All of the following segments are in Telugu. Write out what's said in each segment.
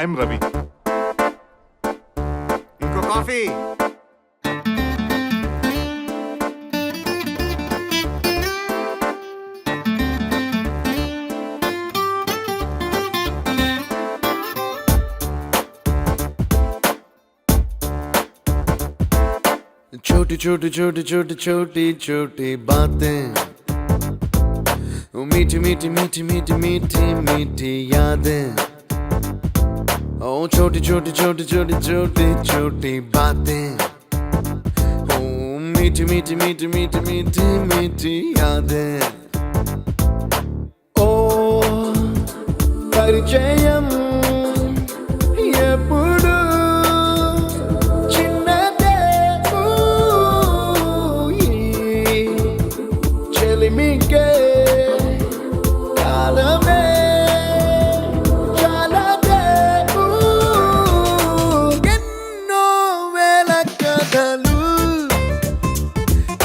ఐఎమ్ రవి. ఇంకో కాఫీ. छोटी छोटी छोटी छोटी छोटी छोटी बातें, मीठी मीठी मीठी मीठी मीठी मीठी यादें. ओ छोटी छोटी छोटी छोटी छोटी छोटी बातें, ओ मीठी मीठी मीठी मीठी मीठी मीठी यादें. ओ परिचयम ఎప్పుడు చిన్నదే చెలిమికే కాలమే చాలదే. ఎన్నో వేల కథలు,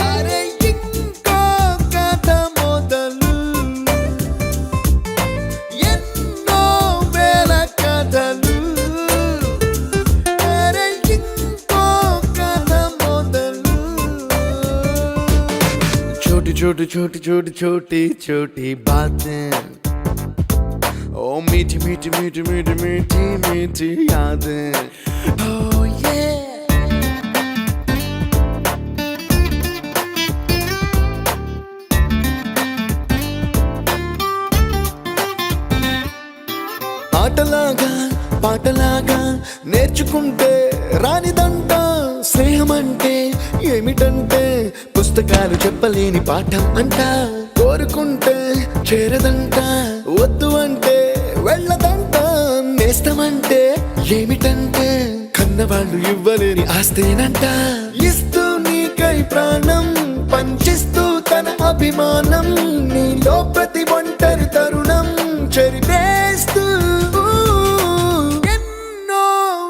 అరే ఇంకో కథ మొదలు. ఎన్నో వేల కథలు, అరే ఇంకో కథ మొదలు. छोटी छोटी छोटी छोटी छोटी छोटी बातें, ओ मीठी मीठी मीठी मीठी मीठी मीठी यादें. Oh yeah. ఆటలాగా పాటలాగా నేర్చుకుంటే రానిదంట స్నేహం అంటే ఏమిటంటే, పుస్తకాలు చెప్పలేని పాఠం అంట. కోరుకుంటే చేరదంట, వద్దు అంటే వెళ్ళదంట. నేస్తమంటే ఏమిటంటే కన్నవాళ్ళు ఇవ్వలేని ఆస్తేనంట. ఇస్తూ నీకై ప్రాణం పంచిస్తూ తన అభిమానం, నీలో ప్రతి ఒంటరి తరుణం చెరిపేస్తూ. ఎన్నో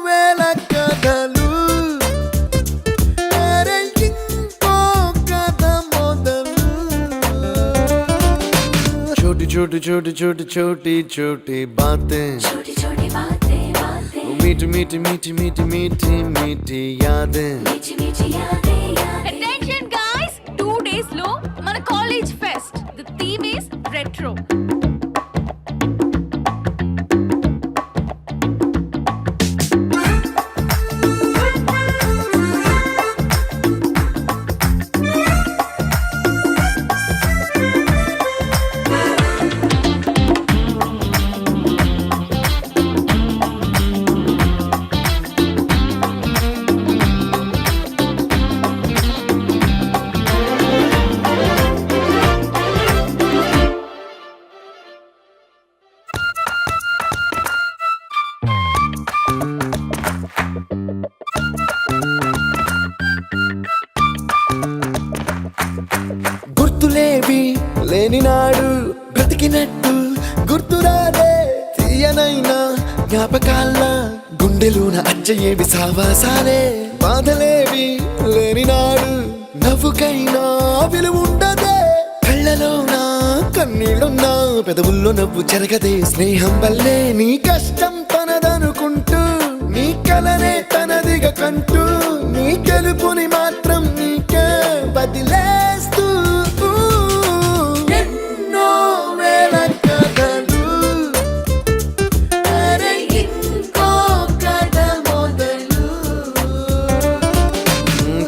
వేల కథలు, అరే ఇంకో కథ మొదలు. छोटी छोटी छोटी छोटी छोटी छोटी बातें, छोटी छोटी बातें बातें, मीठी मीठी मीठी मीठी मीठी मीठी यादें. मीठी मीठी यादें यादें. Attention guys, 2 days లో మన college fest. The theme is retro. గుర్తులేవి లేని నాడు బ్రతికినట్టు గుర్తురాదే తీయనైనా జ్ఞాపకాల గుండెలోన అచ్చయేవి సావాసాలే. బాధలేవి లేని నాడు నవ్వుకైనా విలువుండదే. కళ్ళలోన కన్నీళ్ళున్నా పెదవుల్లో నవ్వు చెరగదే. స్నేహం వల్లే నీ కష్టం తనదనుకుంటూ, నీ కలనే తనదిగా కంటూ, నీ గెలుపుని మాత్రం నీకే బదిలేస్తూ. ఎన్నో వేల కథలు, అరే ఇంకో కథ మొదలు.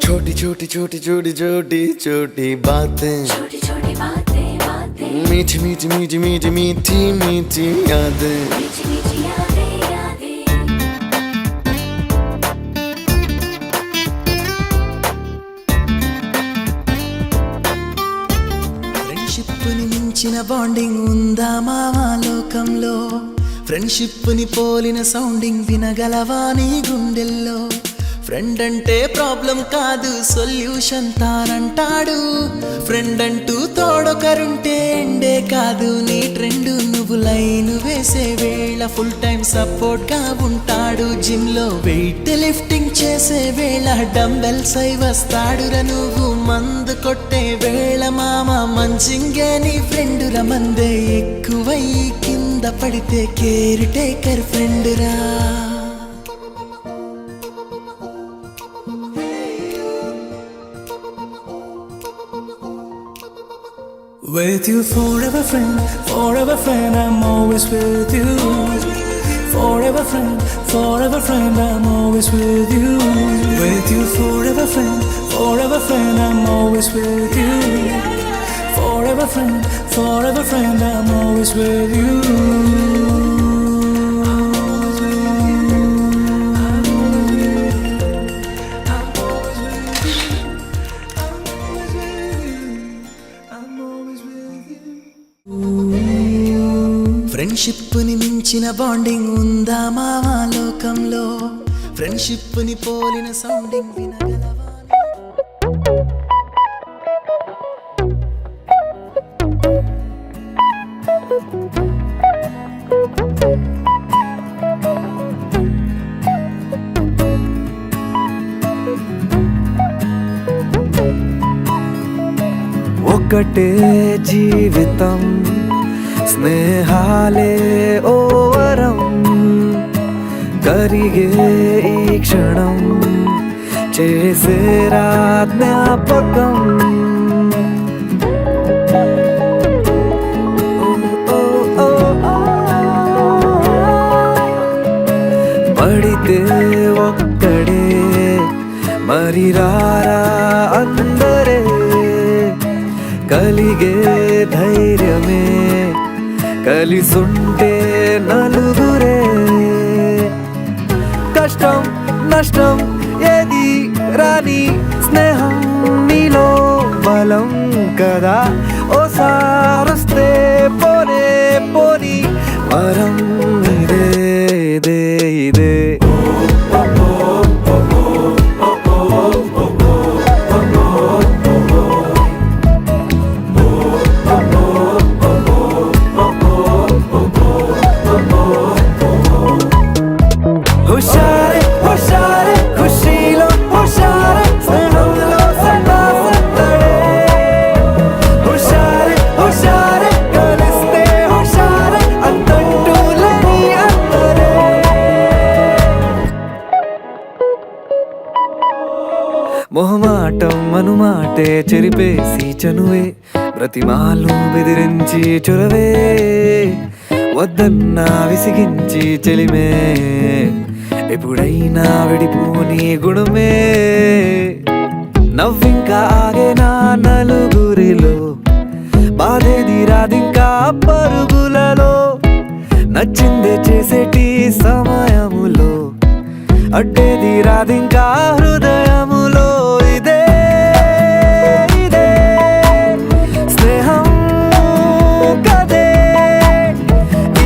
छोटी छोटी छोटी छोटी छोटी छोटी बातें, छोटी छोटी बातें बातें, मीठी मीठी मीठी मीठी मीठी मीठी यादें. मीठी मीठी यादें यादें. ఫ్రెండ్షిప్ ని మించిన బాండింగ్ ఉందా మావా లోకంలో? ఫ్రెండ్షిప్ ని పోలిన సౌండింగ్ వినగలవా నీ గుండెల్లో? ఫ్రెండ్ అంటే ప్రాబ్లం కాదు సొల్యూషన్ తానంటాడు. ఫ్రెండ్ అంటూ తోడొకరుంటే ఎండే కాదు నీ ట్రెండ్. నువ్వు లైన్ వేసే వేళ ఫుల్ టైం సపోర్ట్ గా ఉంటాడు. జిమ్ లో వెయిట్ లిఫ్టింగ్ చేసే వేళ డంబెల్స్ అయి వస్తాడురా. నువ్వు మందు కొట్టే వేళ మామ మంచింగే నీ ఫ్రెండ్ ర. మందే ఎక్కువై కింద కింద పడితే కేర్ టేకర్ ఫ్రెండ్ రా. With you forever friend, I'm always with you. Forever friend, I'm always with you. With you forever friend, I'm always with you. Forever friend, I'm always with you. Friendship ని మించిన బాండింగ్ ఉందా మావా లోకంలో? ఫ్రెండ్షిప్ ని పోలిన సౌండింగ్ వినగలవా? ఒకటే జీవితం స్నేహాలే ఓవరం కరిగే ఈ క్షణం చేసేరా జ్ఞాపకం. పడితే ఒక్కడే మరి రారా అందరే కలిగే ధైర్యమే కలిసుంటే నలుగురే. కష్టం నష్టం ఏది రాని స్నేహం నీలో బలం కదా. ఓసారొస్తే పోనే పోని వరం ఇదే ఇదే ఇదే. హుషారే హుషారే ఖుషీలో హుషారే స్నేహంలో సదా సత్తడే. హుషారే హుషారే కలిస్తే హుషారే అంతంటూ లేని అందరే. మొహమాటం అనుమాటే చెరిపేసి చనువే ప్రతిమాలు బెదిరించి చొరవే వద్దన్నా విసిగించి చెలిమే ఎప్పుడైనా విడిపోని గుణమే. నవ్వింకా ఆగేనా నలుగురిలో బాధేది రాదింకా పరుగులలో. నచ్చిందే చేసేటి సమయములో అడ్డేది రాదింకా హృదయములో. ఇదే ఇదే స్నేహం కదే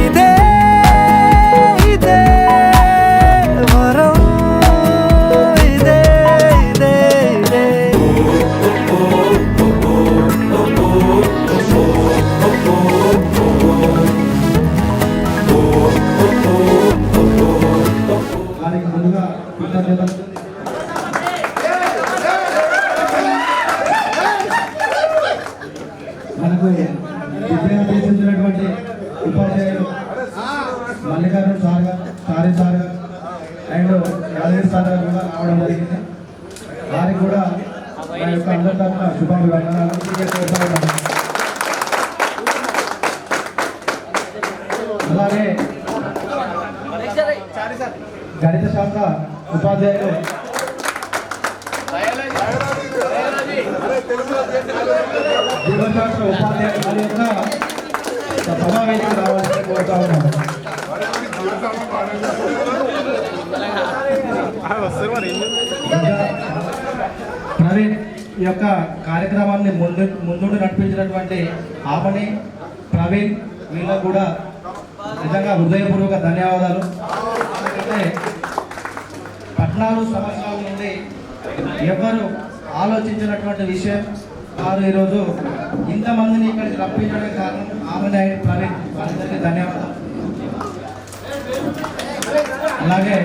ఇదే ఇదే వరం ఇదే ఇదే ఇదే. దానికి ముందుగా కృతజ్ఞతలు. మనకు విద్యను అభ్యసించినటువంటి ఉపాధ్యాయులు మల్లికార్జున సార్ గారు, సారీ సార్ గారు అండ్ యాదగిరి సార్ గారు కూడా రావడం జరిగింది. వారికి కూడా మా యొక్క అందరి తరఫున శుభాభివందనాలు. అలాగే గణిత శాస్త్ర ఉపాధ్యాయులు జీవశాస్త్ర ఉపాధ్యాయులు వారి యొక్క సమావేశం రావాలని కోరుతా ఉన్నాను. ప్రవీణ్ ఈ యొక్క కార్యక్రమాన్ని ముందుండి నడిపించినటువంటి ఆపని ప్రవీణ్ వీళ్ళకు కూడా నిజంగా హృదయపూర్వక ధన్యవాదాలు. ఎందుకంటే 14 సంవత్సరాల నుండి ఎవరు ఆలోచించినటువంటి విషయం వారు ఈరోజు ఇంతమందిని ఇక్కడికి రప్పించడానికి కారణం ఆమె ప్రవీణ్, వారందరికీ ధన్యవాదాలు. అలాగే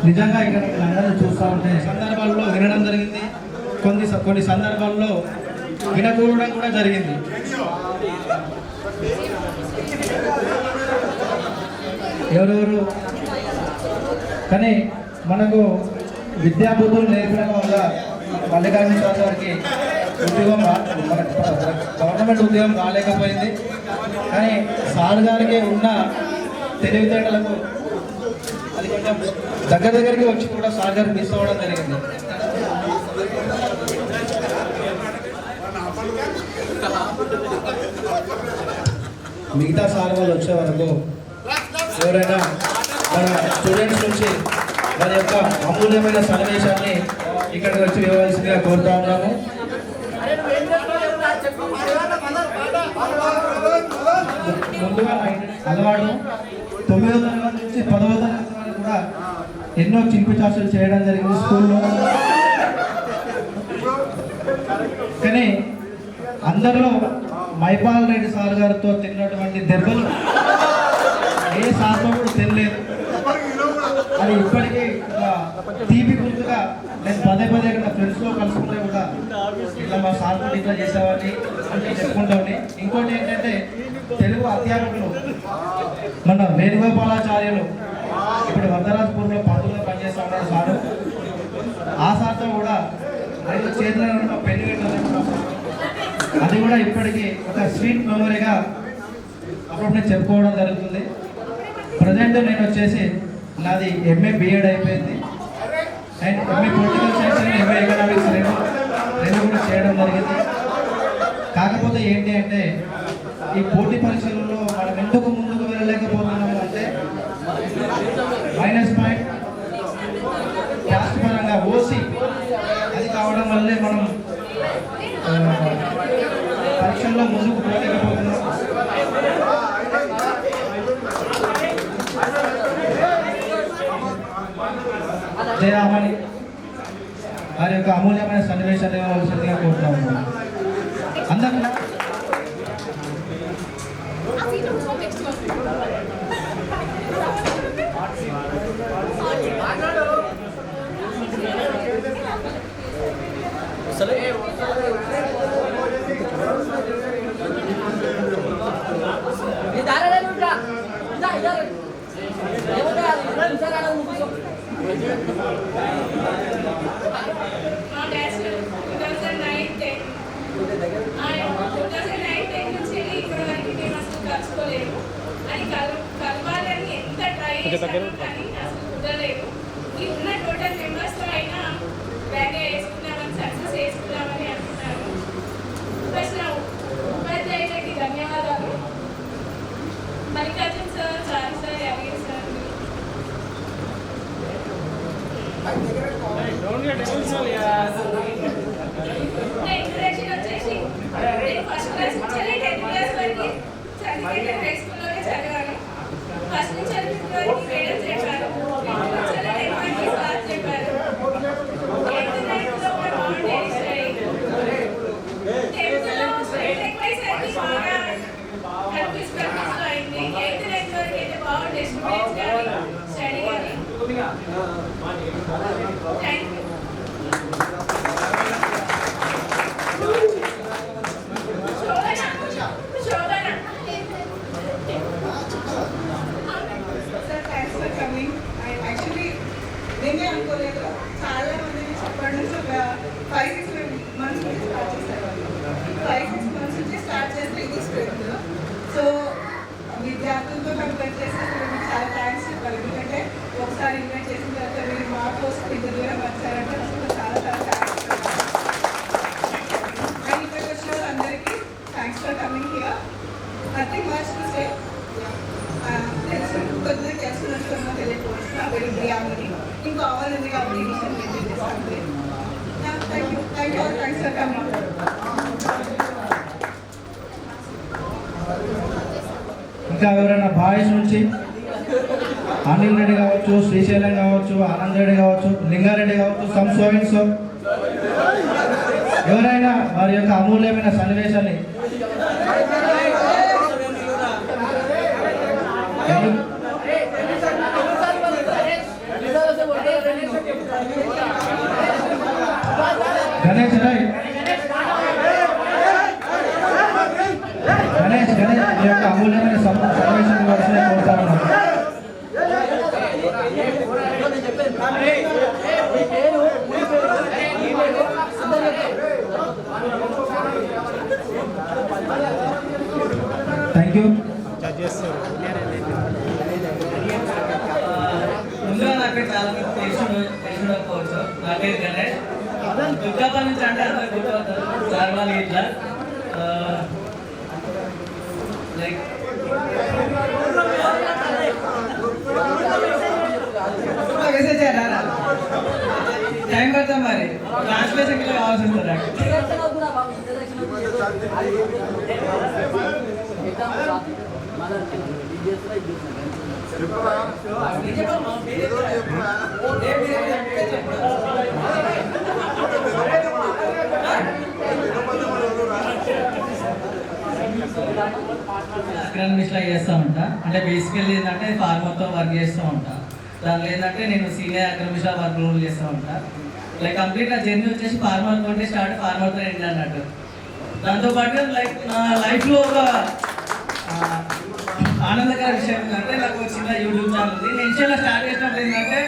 నిజంగా ఇక్కడ అందరూ చూస్తూ ఉంటే సందర్భాల్లో వినడం జరిగింది. కొన్ని సందర్భాల్లో వినకూడడం కూడా జరిగింది. ఎవరెవరు కానీ మనకు విద్యాబుద్ధులు నేర్పడం వల్ల మల్లికార్జున సార్ గారికి ఉద్యోగం గవర్నమెంట్ ఉద్యోగం రాలేకపోయింది. కానీ సార్ గారికి ఉన్న తెలివితేటలకు అది కొంచెం దగ్గరికి వచ్చి కూడా సార్ గారికి మిస్ అవ్వడం జరిగింది. మిగతా సార్ వాళ్ళు వచ్చే వరకు ఎవరైనా మన స్టూడెంట్స్ నుంచి వారి యొక్క అమూల్యమైన సన్నివేశాన్ని ఇక్కడికి వచ్చి ఇవ్వవలసిందిగా కోరుతా ఉన్నాము. ముందుగా అలవాటు 9వ తరగతి నుంచి 10వ తరగతి వరకు కూడా ఎన్నో చిలిపి చార్చలు చేయడం జరిగింది స్కూల్లో. కానీ అందరిలో మైపాల్ రెడ్డి సార్ గారితో తిన్నటువంటి దెబ్బలు ఏ సార్తో కూడా తినలేదు. అది ఇప్పటికీ తీపి గుర్తుగా నేను పదే నా ఫ్రెండ్స్లో కలుసుకుంటే కూడా ఇట్లా మా సార్ కూడా ఇట్లా చేసేవాడిని అంటే చెప్పుకుంటామని. ఇంకోటి ఏంటంటే తెలుగు అధ్యాపకులు మన వేణుగోపాలాచార్యులు ఇప్పుడు వద్దరాజపూర్లో పంతులుగా పనిచేస్తూ ఉన్నాడు సారు. ఆ సార్తో కూడా ఆయన చేతిలో ఉన్న పెన్ను పెట్టాలి. అది కూడా ఇప్పటికీ ఒక స్వీట్ మెమరీగా అప్పుడు నేను చెప్పుకోవడం జరుగుతుంది. ప్రజెంట్ నేను వచ్చేసి నాది ఎంఏ బిఎడ్ అయిపోయింది and MA political science and MA economics రెండు కూడా చేయడం జరిగింది. కాకపోతే ఏంటి అంటే ఈ పోటీ పరీక్షలలో మనం ఎందుకు ముందుకు వెళ్ళలేకపోతున్నాము అంటే -పాయింట్ క్యాస్ట్ పరంగా ఓసీ అది కావడం వల్లే మనం పరీక్షల్లో ముందుకు పోలేకపోతున్నాం. జయరామని వారి యొక్క అమూల్యమైన సన్నివేశాన్ని ఇవ్వవలసిందిగా కోరుతా ఉన్నాం. అందరూ కలవాలని ఎంత ట్రై చేశాను కానీ అసలు కుదరలేదు. ఈ ఉన్న టోటల్ మెంబర్స్తో అయినా బ్యాగే వేసుకున్నామని సక్సెస్ చేసుకున్నామని అనుకున్నాను. ఫస్ట్ నా ఉపాధ్యాయులకి ధన్యవాదాలు. మల్లికార్జున సార్, చారి సార్, యాదగిరి సార్. నా ఇంట్రడక్షన్ వచ్చేసి నేను ఫస్ట్ క్లాస్ నుంచి 10th క్లాస్ వరకు సర్టిఫికేట్ హై స్కూల్లోనే చదివాను. ఫస్ట్ నుంచి 5th వరకు మేడం చెప్పారు. 10th నుంచి 10th సార్ చెప్పారు. 8th 9th లో కూడా బాగుండేది స్టడీ. 10th లో స్టడీ ఎక్కువైసరికి బాగా కన్ఫ్యూజ్ అయింది. 8th 9th వరకు అయితే బాగుండే స్టూడెంట్స్ కానీ స్టడీ కానీ. Thank you. నేనే అనుకోలేదు. చాలా మందిని చెప్పడం నుంచి ఒక 5-6 months నుంచి స్టార్ట్ చేశారు. 5-6 months నుంచి స్టార్ట్ చేస్తే ఇది స్ట్రెంత్. సో విద్యార్థులతో కంపేర్ చేస్తే మీకు చాలా థ్యాంక్స్ చెప్పాలి. ఎందుకంటే ఒకసారి ఇన్వైట్ చేసిన తర్వాత మీరు మా కోసం ఇంత దూరం వచ్చారంటే అసలు చాలా థ్యాంక్స్. అండ్ ఇక్కడికి వచ్చిన వాళ్ళందరికీ thanks for coming here. Nothing much to say. తెలుసు కొద్దిగా తెలుసుకున్నట్టుగా తెలియకపోవచ్చు. వెరీ బియాండ్ ఇంకా అవ్వాలని కాబట్టి thank you thanks for coming. ఇంకా ఎవరైనా బాయ్స్ నుంచి అనిల్ రెడ్డి కావచ్చు, శ్రీశైలం కావచ్చు, ఆనంద్ రెడ్డి కావచ్చు, లింగారెడ్డి కావచ్చు, సంశోవించు ఎవరైనా వారి యొక్క అమూల్యమైన సన్నివేశాన్ని గణేష్ రాయ్ యొక్క అమూల్యమైన సమావేశం ఇవ్వాల్సిన కోరుతా ఉన్నాను. Thank you. ముందుగా నాకు చాలా మంది తెలిసిపోవచ్చు. నా పేరు గణేష్. దుర్గాపల్లి నుంచి అంటే అందరు గుర్తుపడతారు. చార్వాలి ఇట్లా లైక్ టైం పడతాం మరి ట్రాన్స్లేషన్ ఇలా కావాల్సి ఉంటుంది. అకాడమిక్స్లో చేస్తూ ఉంటా. అంటే బేసికల్లీ ఏంటంటే ఫార్మర్తో వర్క్ చేస్తూ ఉంటా. దానిలో ఏంటంటే నేను సీనియర్ అకాడమిక్స్లో వర్క్ రూల్ చేస్తూ ఉంటా. లైక్ కంప్లీట్ నా జర్నీ వచ్చేసి ఫార్మర్తో స్టార్ట్, ఫార్మర్తో ఎండ్ అన్నట్టు. దాంతోపాటు లైక్ నా లైఫ్లో ఒక ఆనందకర విషయం ఏంటంటే నాకు చిన్న యూట్యూబ్ ఛానల్ ఉంది. నేను ఇన్స్టాలో స్టార్ట్ చేసినప్పుడు ఏంటంటే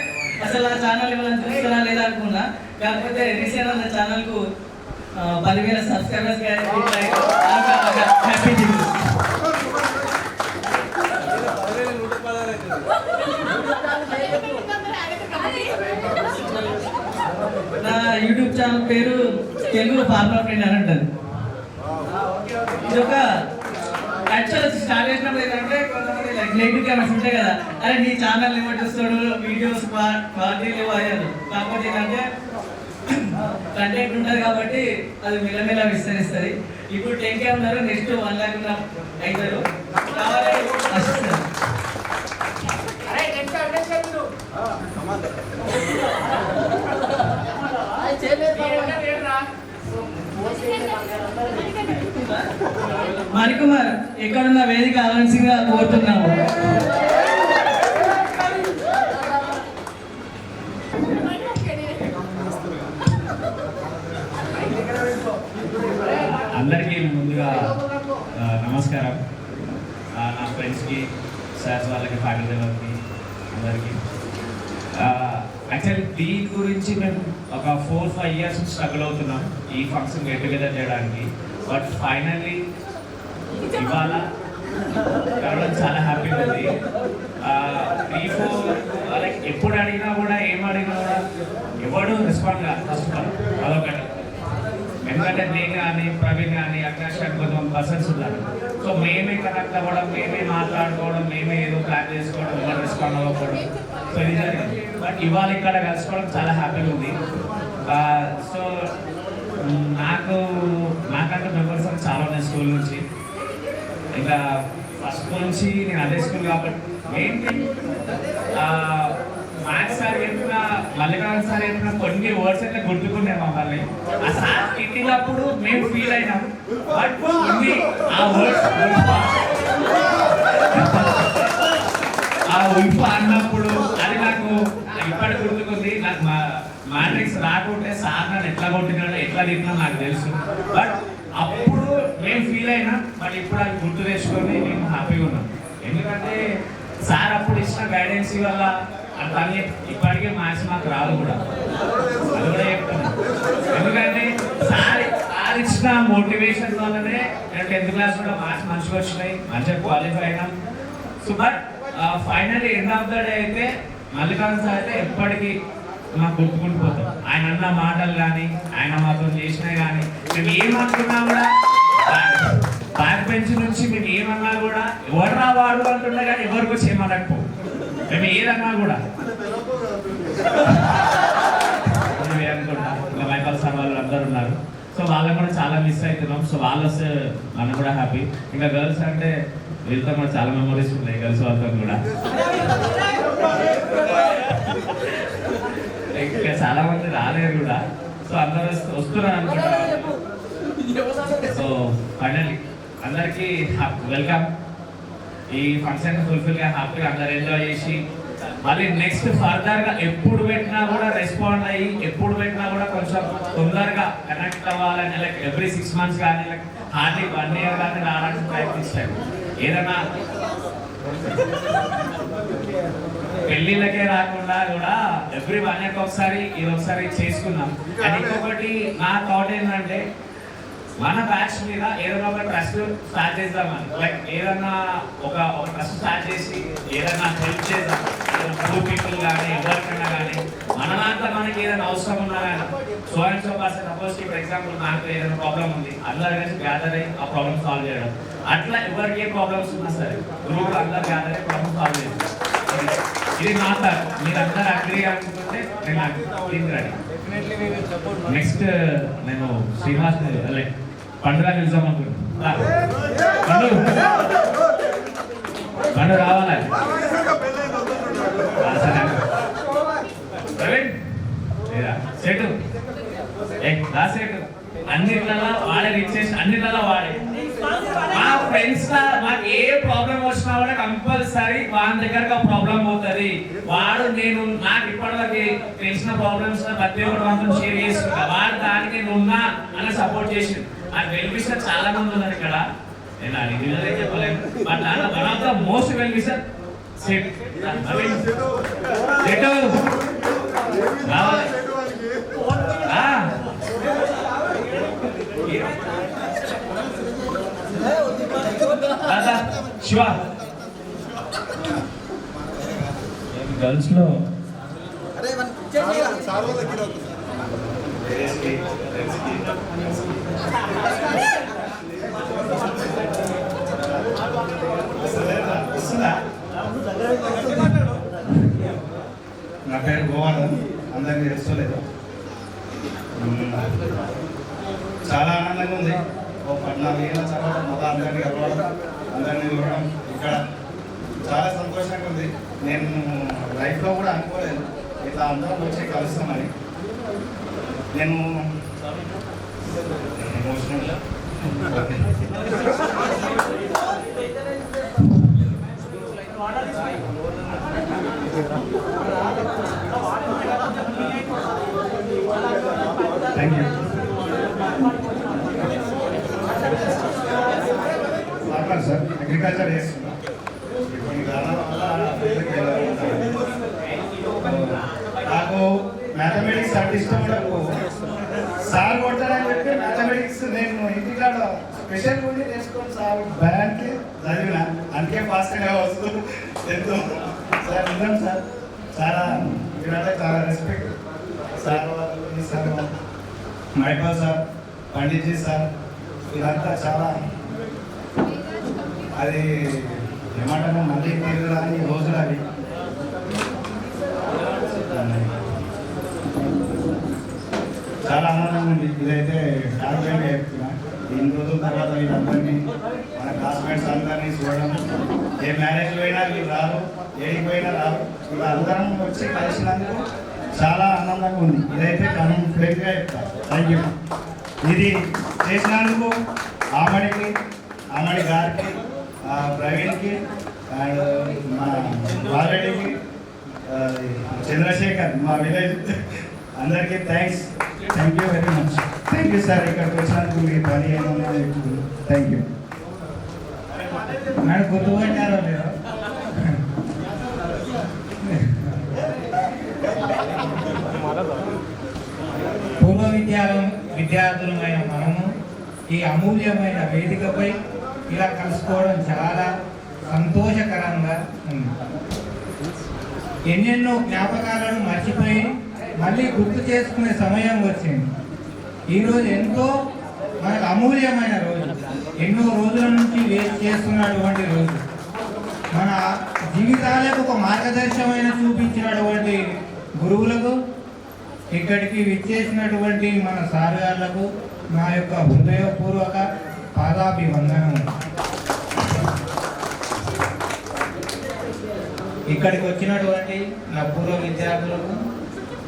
అసలు ఆ ఛానల్ ఇవ్వాలని చూస్తున్నా లేదా అనుకున్నా. కాకపోతే రీసెంట్గా నా ఛానల్కు 10,000 సబ్స్క్రైబర్స్ హ్యాపీ. నా యూట్యూబ్ ఛానల్ పేరు తెలుగు ఫార్మర్ ఫ్రెండ్ అని ఉంటుంది. ఇది ఒక యాక్చువల్ స్టార్ట్ చేసినప్పుడు ఏంటంటే కొంతమంది లైక్ నెగిటివ్ కామెంట్స్ ఉంటాయి కదా, అరే నీ ఛానల్ ఏమో చూస్తాడు, వీడియోస్ క్వాలిటీ లేవు అయ్యారు. కాకపోతే ఏంటంటే కంటెంట్ ఉంటుంది కాబట్టి అది మెల్లమెల్ల విస్తరిస్తుంది. ఇప్పుడు 10K ఉన్నారు, నెక్స్ట్ 1 lakh అవుతారు. కావాలి వస్తారు. మణికుమార్ ఎక్కడున్న వేదిక ఆలోచించగా కోరుతున్నాము. అందరికీ ముందుగా నమస్కారం. నా ఫ్రెండ్స్కి, సార్స్ వాళ్ళకి, ఫ్యాకల్టీ వాళ్ళకి అందరికీ. యాక్చువల్లీ దీని గురించి మేము ఒక 4-5 years స్ట్రగుల్ అవుతున్నాం ఈ ఫంక్షన్ గెట్ టుగెదర్ చేయడానికి. బట్ ఫైనల్లీ ఇవాళ కలవడం చాలా హ్యాపీగా ఉంది. 3-4 లైక్ ఎప్పుడు అడిగినా కూడా ఏం అడిగినా కూడా ఎవడు రెస్పాండ్ కాదు. ఫస్ట్ అదొకటి. ఎందుకంటే నేను కానీ, ప్రవీణ్ కానీ, అకాష్ కానీ కొంతమంది పర్సన్స్ ఉన్నారు. సో మేమే కనెక్ట్ అవ్వడం, మేమే మాట్లాడుకోవడం, మేమే ఏదో ప్లాన్ చేసుకోవడం, ఎవరు రెస్పాండ్ అవ్వకపోవడం, సో ఇది జరిగింది. బట్ ఇవాళ ఇక్కడ కలుసుకోవడం చాలా హ్యాపీగా ఉంది. సో నాకంటే మెంబర్స్ అని చాలా ఉన్నాయి స్కూల్ నుంచి. ఇంకా ఫస్ట్ నుంచి నేను అదే స్కూల్ కాబట్టి ఏంటి మ్యాథ్స్ సార్ చెప్పిన, మల్లికార్జున సార్ చెప్పిన కొన్ని వర్డ్స్ అయితే గుర్తుకున్నాయి మమ్మల్ని. ఆ సార్ తిట్టినప్పుడు మేము ఫీల్ అయినాం. బట్ ఇది ఆ వర్డ్స్ ఆ ఉల్ఫ అన్నప్పుడు అది నాకు ఇప్పటి గుర్తుకుంది. నాకు మ్యాట్రిక్స్ రాకుంటే సార్ నన్ను ఎట్లా కొట్టినాడో, ఎట్లా తిట్టినా నాకు తెలుసు. బట్ అప్పుడు మేము ఫీల్ అయినా, బట్ ఇప్పుడు అది గుర్తు తెచ్చుకొని మేము హ్యాపీగా ఉన్నాం. ఎందుకంటే సార్ అప్పుడు ఇచ్చిన గైడెన్స్ వల్ల అట్లాగే ఇప్పటికే మ్యాథ్స్ మాకు రాదు కూడా, అది కూడా చెప్తున్నాను. ఎందుకంటే సార్ ఇచ్చిన మోటివేషన్ వల్లనే నేను 10th class కూడా మ్యాథ్స్ మంచిగా వచ్చినాయి, మంచిగా క్వాలిఫై అయినాం. So but finally end of the day అయితే మల్లికార్జున సార్ అయితే ఎప్పటికీ మాకు గుర్తుకుండిపోతాం. ఆయన అన్న మాటలు కానీ, ఆయన మాతో చేసినవి కానీ, మేము ఏమనుకున్నా కూడా బ్యాక్ బెంచ్ నుంచి మేము ఏమన్నా కూడా ఎవరు రా వాడు అంటున్నా కానీ ఎవరికి వచ్చి ఏమనకపో, మేము ఏదన్నా కూడా అనుకుంటా. ఇంకా మైపాల్ సార్ వాళ్ళు అందరూ ఉన్నారు. సో వాళ్ళని కూడా చాలా మిస్ అవుతున్నాం. సో వాళ్ళు వస్తే మనం కూడా హ్యాపీ. ఇంకా గర్ల్స్ అంటే వీళ్ళతో కూడా చాలా మెమరీస్ ఉన్నాయి, గర్ల్స్ వాళ్ళతో కూడా. ఇంకా చాలా మంది రాలేరు కూడా. సో అందరూ వస్తున్నారు అనుకుంటా. సో ఫైనల్లీ అందరికీ వెల్కమ్. ఈ ఫంక్షన్ ఫుల్ఫిల్గా హ్యాపీగా అందరు ఎంజాయ్ చేసి మళ్ళీ నెక్స్ట్ ఫర్దర్గా ఎప్పుడు పెట్టినా కూడా రెస్పాండ్ అయ్యి, ఎప్పుడు పెట్టినా కూడా కొంచెం తొందరగా కనెక్ట్ అవ్వాలని, లైక్ ఎవ్రీ 6 months కానీ, లైక్ హార్డ్లీ 1 year కానీ రావడానికి ప్రయత్నిస్తాను. ఏదైనా పెళ్ళిళ్ళకే రాకుండా కూడా ఎవ్రీ 1 year ఒకసారి ఇది ఒకసారి చేసుకున్నాం. అండ్ ఇంకొకటి నా థాట్ ఏంటంటే మన బ్యాచ్ మీద ఏదైనా ఒక ట్రస్ట్ స్టార్ట్ చేద్దామని, లైక్ ఏదైనా ఒక ట్రస్ట్ స్టార్ట్ చేసి ఏదైనా హెల్ప్ చేద్దాం. పూర్ పీపుల్ కానీ ఎవరికైనా కానీ మన దాంట్లో మనకి ఏదైనా అవసరం ఉన్నా కానీ so and so person suppose for example నాకు ఏదైనా ప్రాబ్లం ఉంది, అందరు కలిసి గ్యాదర్ అయ్యి ఆ ప్రాబ్లమ్ సాల్వ్ చేయడం. అట్లా ఎవరికి ఏ ప్రాబ్లమ్స్ ఉన్నా సరే గ్రూప్ అందరు గ్యాదర్ అయ్యి ప్రాబ్లమ్ సాల్వ్ చేయాలి. ఇది నా థాట్. మీరందరూ అగ్రీ అనుకుంటే నేను రెడీ. నెక్స్ట్ నేను శ్రీనివాస్ లైక్ పండుగ నిలిచాం అనుకుంటున్నా. పండుగ రావాలా సెటు సెటు అన్నిట్లలో వాడే రిచెస్, అన్నిట్లలో వాడే. మా ఫ్రెండ్స్ మాకు ఏ ప్రాబ్లం వచ్చినా కూడా కంపల్సరీ వాళ్ళ దగ్గరకు ఆ ప్రాబ్లం పోతుంది. వాడు నేను నాకు ఇప్పటివరకు తెలిసిన ప్రాబ్లమ్స్ ప్రతి ఒక్కటి మాత్రం షేర్ చేసుకుంటా. వాడు దానికి నేను ఉన్నా అని సపోర్ట్ చేసి నాకు వెల్విషర్ చాలా మంది ఉన్నారు ఇక్కడ. నేను అది చెప్పలేను, but one of the most well-wisher set Shiva. Girls లో నా పేరు గోవర్ధన్, అందరికీ తెలుసుకోలేదు. చాలా ఆనందంగా ఉంది. 14 ఏళ్ళ తర్వాత మళ్ళీ అందరినీ కలవడం, అందరినీ చూడడం ఇక్కడ చాలా సంతోషంగా ఉంది. నేను లైఫ్లో కూడా అనుకోలేదు ఇట్లా అందరం వచ్చి కలుస్తామని. నేను ఎమోషనల్గా థ్యాంక్ యూ. సార్ అగ్రికల్చర్ చేస్తున్నా. కొన్ని కారణాల వల్ల నాకు మ్యాథమెటిక్స్ అంటే ఇష్టం ఉండకు. సార్ కొడతారని చెప్పి మ్యాథమెటిక్స్ నేను ఇంటికాడ స్పెషల్ కూడా నేర్చుకోండి సార్ భయానికి చదివిన, అందుకే ఫాస్ట్గా వస్తుంది. ఎంతో సార్ నిజం సార్, చాలా మీరంటే చాలా respect sir. Sir Mypal sir, Panditji sir, ఇదంతా చాలా అది ఏమంటారు మళ్ళీ తిరగరాని రోజులు అవి. చాలా ఆనందంగా ఉంది. ఇదైతే కాన్ఫిడెంట్గా చెప్తున్నా. ఇన్ని రోజుల తర్వాత వీళ్ళందరినీ మన క్లాస్మేట్స్ అందరినీ చూడడం, ఏ మ్యారేజ్ పోయినా వీళ్ళు రారు, ఏడికి పోయినా రారు, వీళ్ళందరం వచ్చి కలిసినందుకు చాలా ఆనందంగా ఉంది. ఇదైతే కాన్ఫిడెంట్గా చెప్తాను. Thank you. ఇది చేసినందుకు ఆమడి గారికి, ప్రవీణ్కి అండ్ మా బాలరెడ్డికి, చంద్రశేఖర్ మా విలేజ్ అందరికీ thanks. Thank you very much. Thank you sir. ఇక్కడికి వచ్చినందుకు మీ పని ఏమన్నా థ్యాంక్ యూ. మేడం గుర్తుపట్టారో లేదో. పూర్వ విద్యార్థులమైన మనము ఈ అమూల్యమైన వేదికపై ఇలా కలుసుకోవడం చాలా సంతోషకరంగా ఉంది. ఎన్నెన్నో జ్ఞాపకాలను మర్చిపోయి మళ్ళీ గుర్తు చేసుకునే సమయం వచ్చింది. ఈరోజు ఎంతో మనకు అమూల్యమైన రోజు, ఎన్నో రోజుల నుంచి వేస్ట్ చేస్తున్నటువంటి రోజు, మన జీవితాలకు ఒక మార్గదర్శకమైన చూపించినటువంటి గురువులకు, ఇక్కడికి విచ్చేసినటువంటి మన సార్ గారులకు నా యొక్క హృదయపూర్వక పాదాభివందనం. ఇక్కడికి వచ్చినటువంటి నా పూర్వ విద్యార్థులకు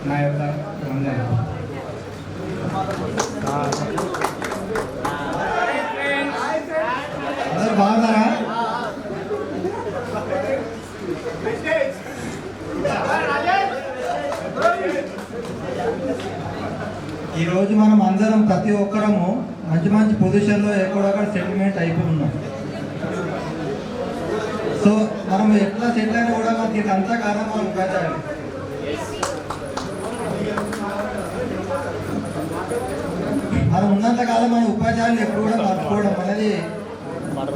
నా యొక్క వందనం. బాగున్నారా? ఈరోజు మనం అందరం ప్రతి ఒక్కరము మంచి మంచి పొజిషన్లో ఎక్కడొక్కడ సెటిల్మెంట్ అయిపోయి ఉన్నాం. మనం ఎట్లా సెటిల్ అయినా కూడా మనకి దీనికి అంతా కారణం మనం ఉపాధ్యాయులు. మనం ఉన్నంత కాలం మన ఉపాధ్యాయులు ఎప్పుడు కూడా మర్చిపోవడం అనేది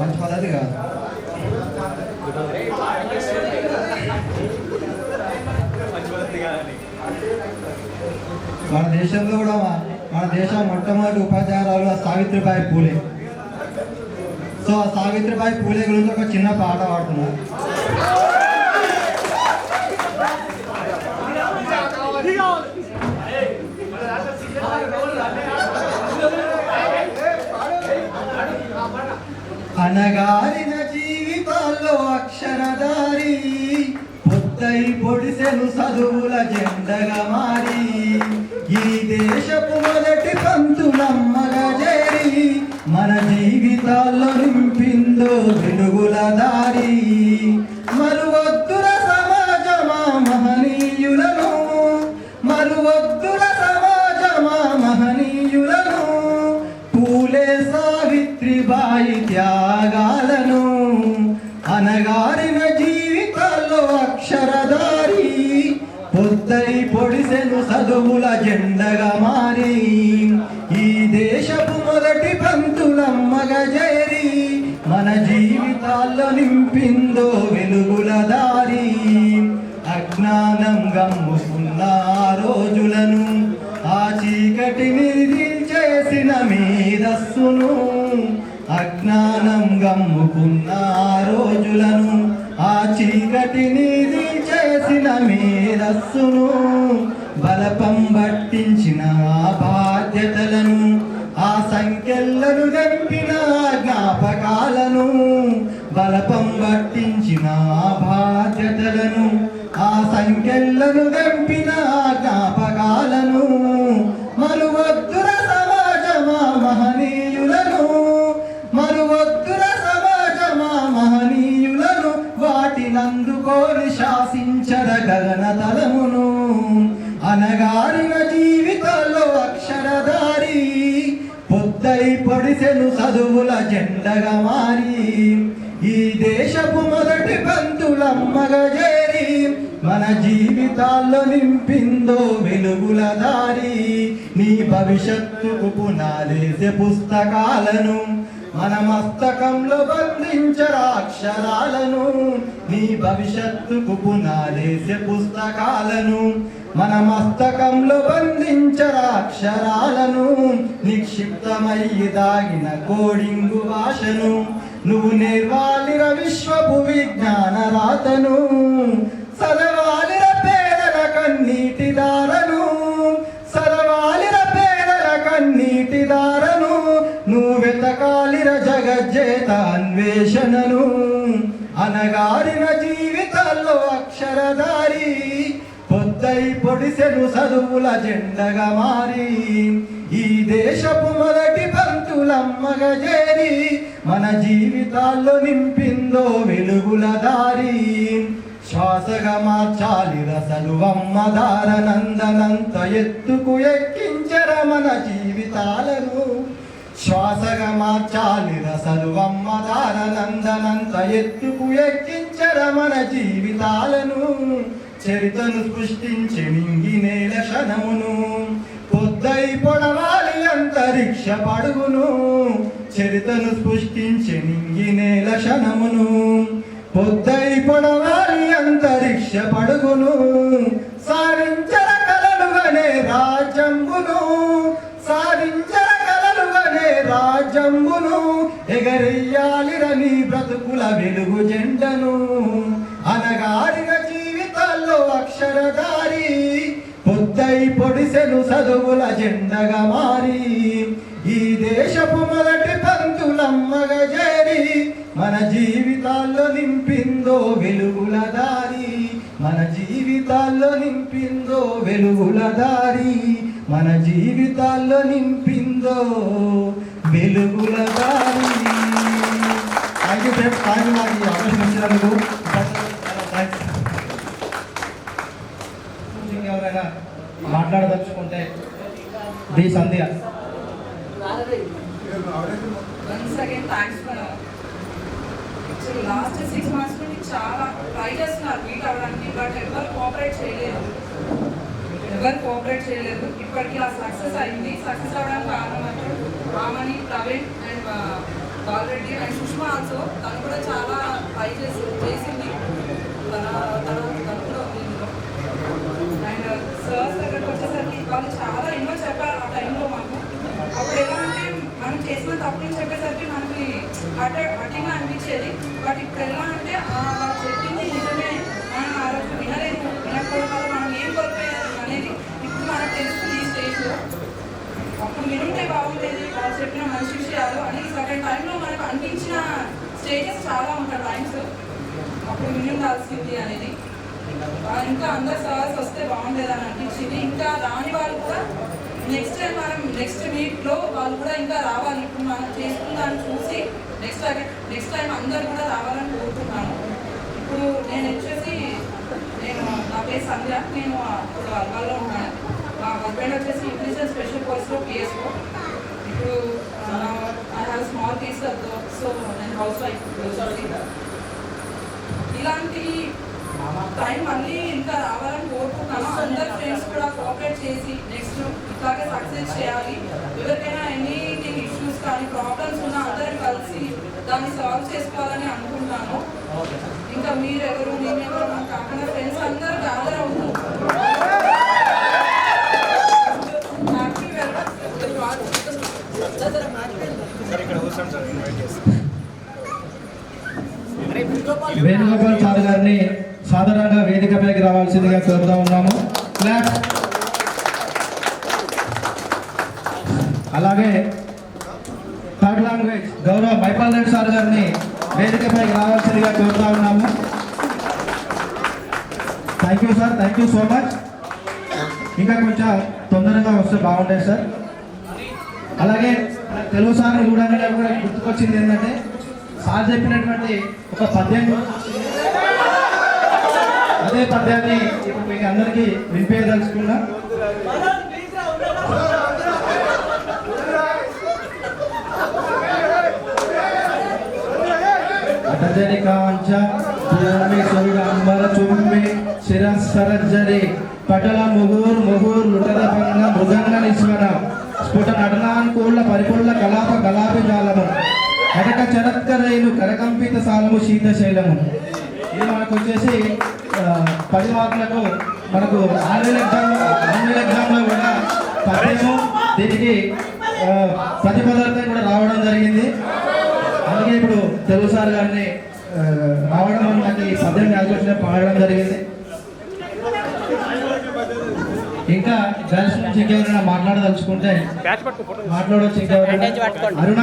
మంచి పద్ధతి కాదు. మన దేశంలో కూడా మన దేశం మొట్టమొదటి ఉపాధ్యాయురాలు సావిత్రిబాయి పూలే. సో ఆ సావిత్రిబాయి పూలే గురించి ఒక చిన్న పాట పాడుతున్నా. అనగారిన జీవితాల్లో అక్షరధారి పొద్దై పొడిసెను చదువుల జెండగా మారి ఈ దేశపు మొదటి పంతులమ్మగా చేరి మన జీవితాల్లో నింపిందో వెలుగుల దారి. మరువొద్దుల సమాజమా మహనీయులను, మరువొద్దుల సమాజమా మహనీయులను, పూలే సావిత్రిబాయి త్యాగాలను. అనగారిన జీవితాల్లో అక్షరధారి పొద్దై పొడిసెను చదువుల జెండగా మారి ఈ దేశపు మొదటి పంతులమ్మగా చేరి మన జీవితాల్లో నింపిందో వెలుగుల దారి. అజ్ఞానం గమ్ముకున్న ఆ రోజులను, ఆ చీకటిని చేసిన మేధస్సును, అజ్ఞానం గమ్ముకున్న ఆ రోజులను, ఆ చీకటిని చేసిన మేధస్సును, బలపం పట్టించిన ఆ బాధ్యతలను, ఆ సంఖ్యలను గంపిన జ్ఞాపకాలను, బలపం పట్టించిన ఆ బాధ్యతలను, ఆ సంఖ్యలను గంపిన జ్ఞాపకాలను. మరువొద్దుర సమాజమా మహనీయులను, మరువొద్దుర సమాజమా మహనీయులను, వాటినందుకోని శాసించర గగన తలమును. అనగారిన జీవితాల్లో అక్షరధారి పొద్దై పొడిసెను చదువుల జెండగా మారి ఈ దేశపు మొదటి పంతులమ్మగా చేరి మన జీవితాల్లో నింపిందో వెలుగుల దారి. నీ భవిష్యత్తుకు పునాదేసే పుస్తకాలను మన మస్తకంలో బంధించరా అక్షరాలను. నీ భవిష్యత్తుకు పునాదేసే పుస్తకాలను మన మస్తకంలో బంధించరా అక్షరాలను. నిక్షిప్తమయ్యి దాగిన కోడింగు భాషను నువ్వు నేర్వాలిర విశ్వపు విజ్ఞాన రాతను. చదవాలిర పేదల కన్నీటి దారను, చదవాలిర పేదల కన్నీటి దారను. నువ్వు వెతకాలిర జగజ్జేత అన్వేషణను. అనగారిన జీవితాల్లో అక్షరధారి పొద్దై పొడిసెను చదువుల జెండగా మారి ఈ దేశపు మొదటి పంతులమ్మగా చేరి మన జీవితాల్లో నింపిందో వెలుగుల దారి. శ్వాసగా మార్చాలి రసలువమ్మ దారనందనంత ఎత్తుకు ఎక్కించర మన జీవితాలను. శ్వాసగా మార్చాలి రసలువమ్మ దారనందనంత ఎత్తుకు ఎక్కించర మన జీవితాలను. చరితను సృష్టించి నింగి నేల క్షణమును పొద్దై పొడవాలి అంతరిక్ష పడుగును. చరితను సృష్టించి నింగి నేల క్షణమును పొద్దై పొడవాలి అంతరిక్ష పడుగును. సాధించర కలలుగనే రాజ్యంబును, సాధించర కలలుగనే రాజ్యంబును. ఎగరెయ్యాలిర నీ బ్రతుకుల వెలుగు జెండను. అనగారిన జీవితాల్లో అక్షరధారి పొద్దై పొడిసెను చదువుల జెండగా మారి ఈ దేశపు మొదటి పంతులమ్మగా చేరి మన జీవితాల్లో నింపిందో వెలుగుల దారి. మన జీవితాల్లో నింపిందో వెలుగుల దారి. మన జీవితాల్లో నింపిందో వెలుగుల దారి. Thank you friends, thank you నాకు ఈ అవకాశం ఇచ్చినందుకు. ఎవరైనా మాట్లాడదలుచుకుంటే ది Sandhya. Once again, thanks for actually last 6 months నుండి చాలా ట్రై చేస్తున్నారు మీట్ అవ్వడానికి, బట్ ఎవరు కోఆపరేట్ చేయలేదు. ఇప్పటికీ ఆ సక్సెస్ అయింది. సక్సెస్ అవ్వడానికి కారణం అంటే Amani, Praveen and Balareddy and Sushma also. తను కూడా చాలా ట్రై చేసింది, తను కూడా ఉంది ఇందులో. అండ్ సర్స్ దగ్గరకు వచ్చేసరికి వాళ్ళు చాలా ఎన్నో చెప్పారు ఆ టైంలో మాకు. అప్పుడు ఎలా అంటే మనం చేసిన తప్పులు చెప్పేసరికి మనకి అటిగా అనిపించేది. బట్ ఇప్పుడు ఎలా అంటే వాళ్ళు చెప్పింది నిజమే, మనం ఆ రోజు వినకపోవడం వల్ల మనం ఏం కోల్పోయారు అనేది ఇప్పుడు మనకు తెలుస్తుంది ఈ స్టేజ్లో. అప్పుడు వినుంటే బాగుండేది వాళ్ళు చెప్పిన మంచి విషయాలు అని సరైన టైంలో మనకు అనిపించిన స్టేజెస్ చాలా ఉంటాయి టైమ్స్, అప్పుడు వినుండాల్సింది అనేది. ఇంకా అందరు సర్స్ వస్తే బాగుండేదని అనిపించింది. ఇంకా రాని వాళ్ళు కూడా నెక్స్ట్ టైం మనం నెక్స్ట్ వీక్లో వాళ్ళు కూడా ఇంకా రావాలి. ఇప్పుడు మనం చేసుకున్న దాన్ని చూసి నెక్స్ట్ టైం అందరు కూడా రావాలని కోరుతున్నాను. ఇప్పుడు నేను నా పేరు సంధ్య, నేను ఇప్పుడు అల్వాల్లో ఉన్నాను. మా హస్బెండ్ వచ్చేసి ఇంగ్లీష్ స్పెషల్ కోర్స్లో పిఎస్ఓ. ఇప్పుడు I have small case, so నేను హౌస్ వైఫ్. ఇలాంటి టైం మళ్ళీ ఇంకా రావాలని కోరుకుంటున్నాను. అందరు ఫ్రెండ్స్ కూడా కోఆపరేట్ చేసి నెక్స్ట్ ఇట్లాగే సక్సెస్ చేయాలి. ఎవరికైనా ఎనీథింగ్ ఇష్యూస్ కానీ ప్రాబ్లమ్స్ ఉన్నా అందరం కలిసి దాన్ని సాల్వ్ చేసుకోవాలని అనుకుంటున్నాను. ఇంకా మీరెవరు నేనెవరు నాకు కాకుండా ఫ్రెండ్స్ అందరూ గ్యాదర్ అవుతూ హ్యాపీ వేణుగోపాల్ సార్ గారిని సాధారణంగా వేదికపైకి రావాల్సిందిగా కోరుతా ఉన్నాము. క్లాప్. అలాగే థర్డ్ లాంగ్వేజ్ గౌరవ మైపాల్ రెడ్డి సార్ గారిని వేదికపైకి రావాల్సిందిగా కోరుతా ఉన్నాము. Thank you sir, thank you so much. ఇంకా కొంచెం తొందరగా వస్తే బాగుంటుంది సార్. అలాగే తెలుగు సార్ని చూడగానే కూడా గుర్తుకొచ్చింది ఏంటంటే సార్ చెప్పినటువంటి ఒక పద్యం, అదే పద్యాన్ని ఇప్పుడు మీకు అందరికీ వినిపించదలుచుకున్నా. అటజరి కాంచ భూమి సుంగంబర చుమ్మి శిరస్సరజ్జరి పటల ముహూర్ లుటద భంగ మృదంగ నిస్వర స్ఫుట నటనానుకూల పరిపూర్ణ కలాపి జాలము కటక చరత్కరైలు కరకంపిత సాలము శీతశైలము. ఇది మనకు వచ్చేసి 10 మార్కులకు మనకు ఆన్లైన్ ఎగ్జామ్లో కూడా పద్యము దీనికి ప్రతిపదార్థం కూడా రావడం జరిగింది. అందుకే ఇప్పుడు తెలుగు సార్ గారిని రావడం వల్ల నాకు ఈ పద్యం యాక్చువల్గా పాడడం జరిగింది. ఇంకా గర్ల్స్ నుంచి ఇంకెవరైనా మాట్లాడదలుచుకుంటే మాట్లాడవచ్చు. ఇంకెవరైనా అరుణ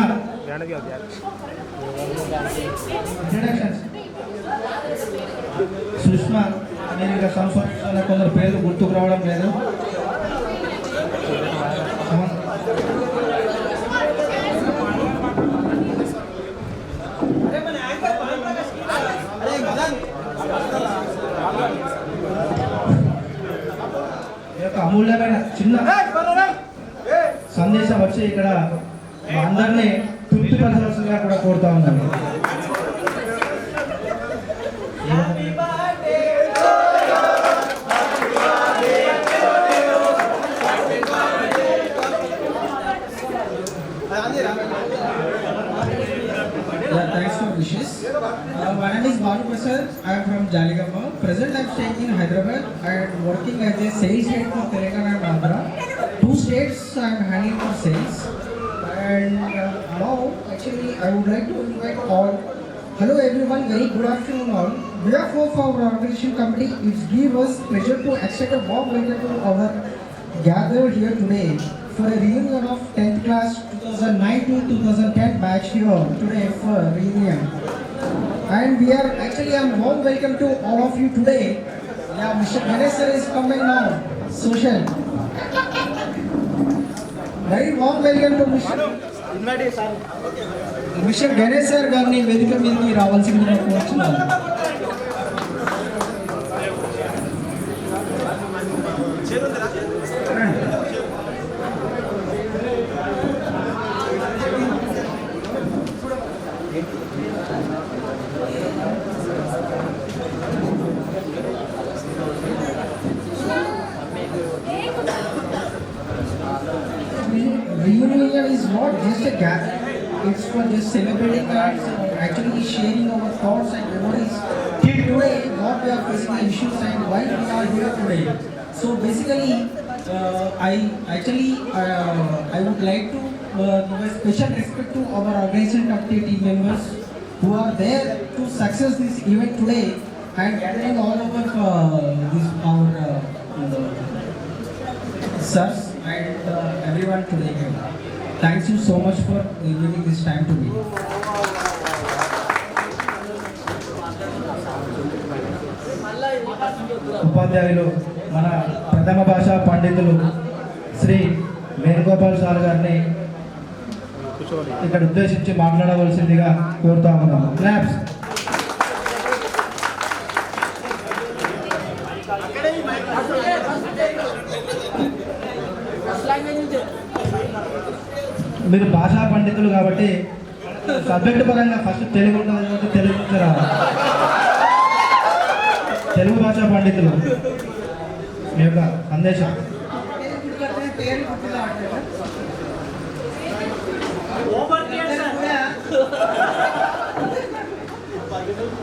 ఇంట్రడక్షన్స్. సుష్మా, నేను ఇంకా సంవత్సరాల కొందరు పేర్లు గుర్తుకు రావడం లేదు. అమూల్యమైన చిన్న సందేశం వచ్చి ఇక్కడ అందరినీ తృప్తిపరచవలసిందిగా కూడా కోరుతా ఉన్నాను. Thanks for wishes. My name is Banu Prasad. I am from Jaligamma. Present I am staying in Hyderabad and working as a sales head for Telangana and Andhra. 2 states I am handling for sales. And now actually I would like to invite all. Hello everyone, very good afternoon all. On behalf of our organization committee, it gives us pleasure to extend a warm welcome to our gather here today for a reunion of 10th class 2009 to 2010 batch here today for reunion. And we are actually a warm welcome to all of you today. Yeah, Mr. Ganesh sir is coming now. Social. Very warm welcome to Mr. Ganesh sir గారిని వేదిక మీదకి రావాల్సిందిగా కోరుచున్నాను. Reunion is not just a gathering, it's for just celebrating and actually sharing our thoughts and memories till today, what we are facing the issues and why we are here today. So basically, I would like to give a special respect to our organization committee team members who are there to success this event today and gathering all over our sirs and everyone today. Thanks you so much for giving this time to me. ఉపాధ్యాయులు మన ప్రథమ భాషా పండితులు శ్రీ వేణుగోపాల్ సార్ గారిని ఇక్కడ ఉద్దేశించి మాట్లాడవలసిందిగా కోరుతా ఉన్నాము. క్లాప్స్. మీరు భాషా పండితులు కాబట్టి సబ్జెక్టు పరంగా ఫస్ట్ తెలుగు ఉంటుంది కాబట్టి తెలుగు నుంచి రావాలి. తెలుగు భాషా పండితులు మీ యొక్క సందేశం.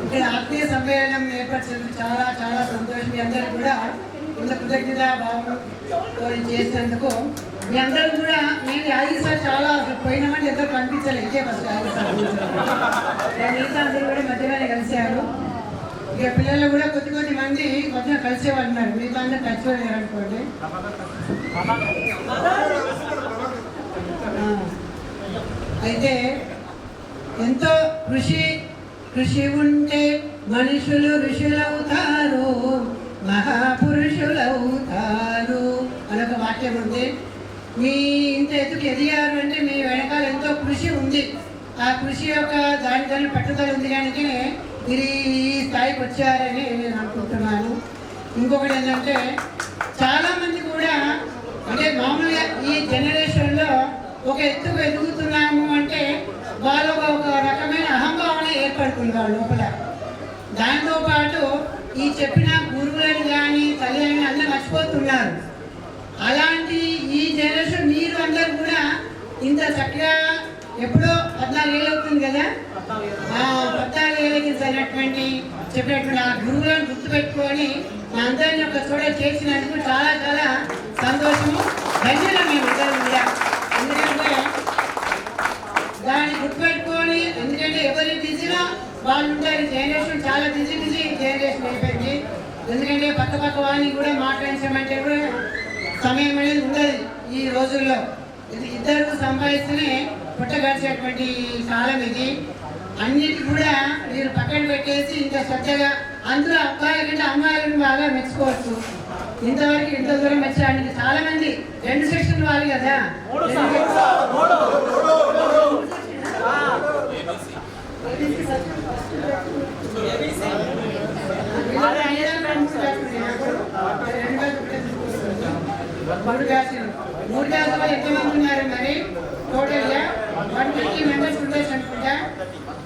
ఇక్కడ ఆత్మీయ సమ్మేళనం ఏర్పరిచినందుకు చాలా చాలా సంతోషం. మీ అందరూ కూడా ఇంత కృతజ్ఞత భావం చేసినందుకు మీ అందరూ కూడా నేను యాగి సార్ చాలా పోయినామని ఎంతో కనిపించలేదు. ఇదే ఫస్ట్ యాగి సార్ మిగతా అందరూ కూడా మధ్యలోనే కలిసారు. ఇక పిల్లలు కూడా కొద్ది మంది కొంచెం కలిసేవాళ్ళు ఉన్నారు, మిగతా అందరూ కలిసిపోయారు అనుకోండి. అయితే ఎంతో కృషి ఉంటే మనుషులు ఋషులవుతారు, మహాపురుషులవుతారు అని ఒక వాక్యం ఉంది. మీ ఇంత ఎత్తుకు ఎదిగారు అంటే మీ వెనకాల ఎంతో కృషి ఉంది. ఆ కృషి యొక్క దాని పట్టుదల ఉంది కనుక మీరు ఈ స్థాయికి వచ్చారని నేను అనుకుంటున్నాను. ఇంకొకటి ఏంటంటే చాలామంది కూడా అంటే మామూలుగా ఈ జనరేషన్లో ఒక ఎత్తుకు ఎదుగుతున్నాము అంటే వాళ్ళు ఒక రకమైన అహంభావన ఏర్పడుతుంది వాళ్ళ లోపల. దాంతోపాటు ఈ చెప్పిన గురువులను కానీ తల్లిదండ్రులు అందరూ మర్చిపోతున్నారు. అలాంటి ఈ జనరేషన్ మీరు అందరూ కూడా ఇంత చక్కగా ఎప్పుడో 14 ఏళ్ళు అవుతుంది కదా, 14 ఏళ్ళకి చెప్పినటువంటి ఆ గురువులను గుర్తుపెట్టుకొని మా అందరినీ ఒక చోట చేర్చినందుకు చాలా చాలా సంతోషము. ధన్యులం మేము ఇద్దరు కూడా. ఎందుకంటే దాన్ని గుర్తుపెట్టుకొని, ఎందుకంటే ఎవరి బిజీలో వాళ్ళు ఉంటారు. జనరేషన్ చాలా బిజీ జనరేషన్ అయిపోయింది. ఎందుకంటే పక్క వాడిని కూడా మాట్లాడించమంటే కూడా సమయం అనేది ఉండదు ఈ రోజుల్లో. ఇద్దరు సంపాదిస్తూనే పుట్టగలిసేటువంటి కాలం ఇది. అన్నిటి కూడా మీరు పక్కన పెట్టేసి ఇంత శ్రద్ధగా, అందులో అబ్బాయిల కంటే అమ్మాయిలను బాగా మెచ్చుకోవచ్చు. ఇంతవరకు ఇంత దూరం వచ్చాడానికి చాలా మంది 2 సెక్షన్లు వాళ్ళు కదా, మూడు క్లాసులు ఎంతమంది ఉన్నారు మరి టోటల్గా 150 మెంబర్స్ ఉండొచ్చు అనుకుంటా.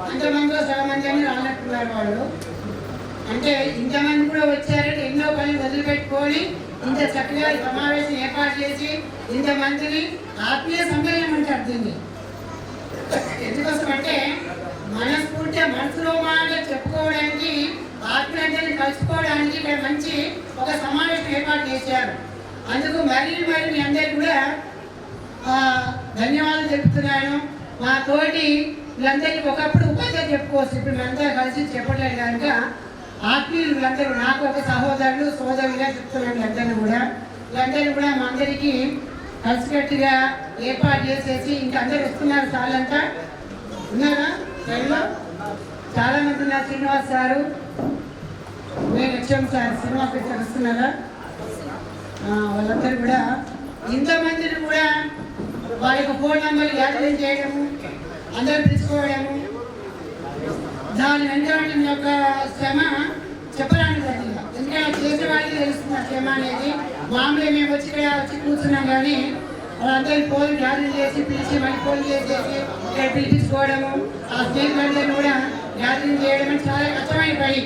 అంతమందిలో సగం మంది అని రానట్టున్నారు వాళ్ళు. అంటే ఇంతమంది కూడా వచ్చారంటే ఎన్నో పనులు వదిలిపెట్టుకొని ఇంత చక్కగా సమావేశం ఏర్పాటు చేసి ఇంతమందిని ఆత్మీయ సమ్మేళనం అంటారు దీన్ని. ఎందుకోసం అంటే మనస్ఫూర్తిగా మనసులో మాట చెప్పుకోవడానికి, ఆత్మీయతని కలుసుకోవడానికి ఇక్కడ మంచి ఒక సమావేశం ఏర్పాటు చేశారు. అందుకు మరీ మీ అందరికీ కూడా ధన్యవాదాలు చెప్తున్నాను. మా తోటి వీళ్ళందరికీ ఒకప్పుడు ఉపాధ్యాయులు చెప్పుకోవచ్చు, ఇప్పుడు మేమంతా కలిసి చెప్పట్లేదు కనుక ఆత్మీయులు వీళ్ళందరూ నాకు ఒక సహోదరులు సోదరులుగా చెప్తున్నాను. వీళ్ళందరినీ కూడా మా అందరికీ కలిసికట్టుగా ఏర్పాటు చేసేసి ఇంకా అందరూ వస్తున్నారు. సార్లంతా ఉన్నారా? ట్రైన్లో చాలామంది ఉన్నారు. శ్రీనివాస్ సారు, నేను హెచ్ఎం సార్ శ్రీనివాస్ సార్ వస్తున్నారా? వాళ్ళందరూ కూడా ఇంతమందిని కూడా వాళ్ళ యొక్క ఫోన్ నెంబర్లు గ్యాదరింగ్ చేయడము, అందరూ పిలుచుకోవడము, దాని వెంటనే మీ యొక్క శ్రమ చెప్పడానికి జరిగింది. ఎందుకంటే చేసే వాళ్ళకి తెలుస్తుంది ఆ శ్రమ అనేది. మామూలుగా మేము వచ్చి ఇక్కడ వచ్చి కూర్చున్నాం కానీ వాళ్ళందరికీ ఫోన్ గ్యాదరింగ్ చేసి పిలిచి మళ్ళీ ఫోన్ చేసేసి ఇక్కడ పిలిపించుకోవడము, ఆ స్నేహితులందరూ కూడా గ్యాదరింగ్ చేయడం చాలా కష్టమైన పని.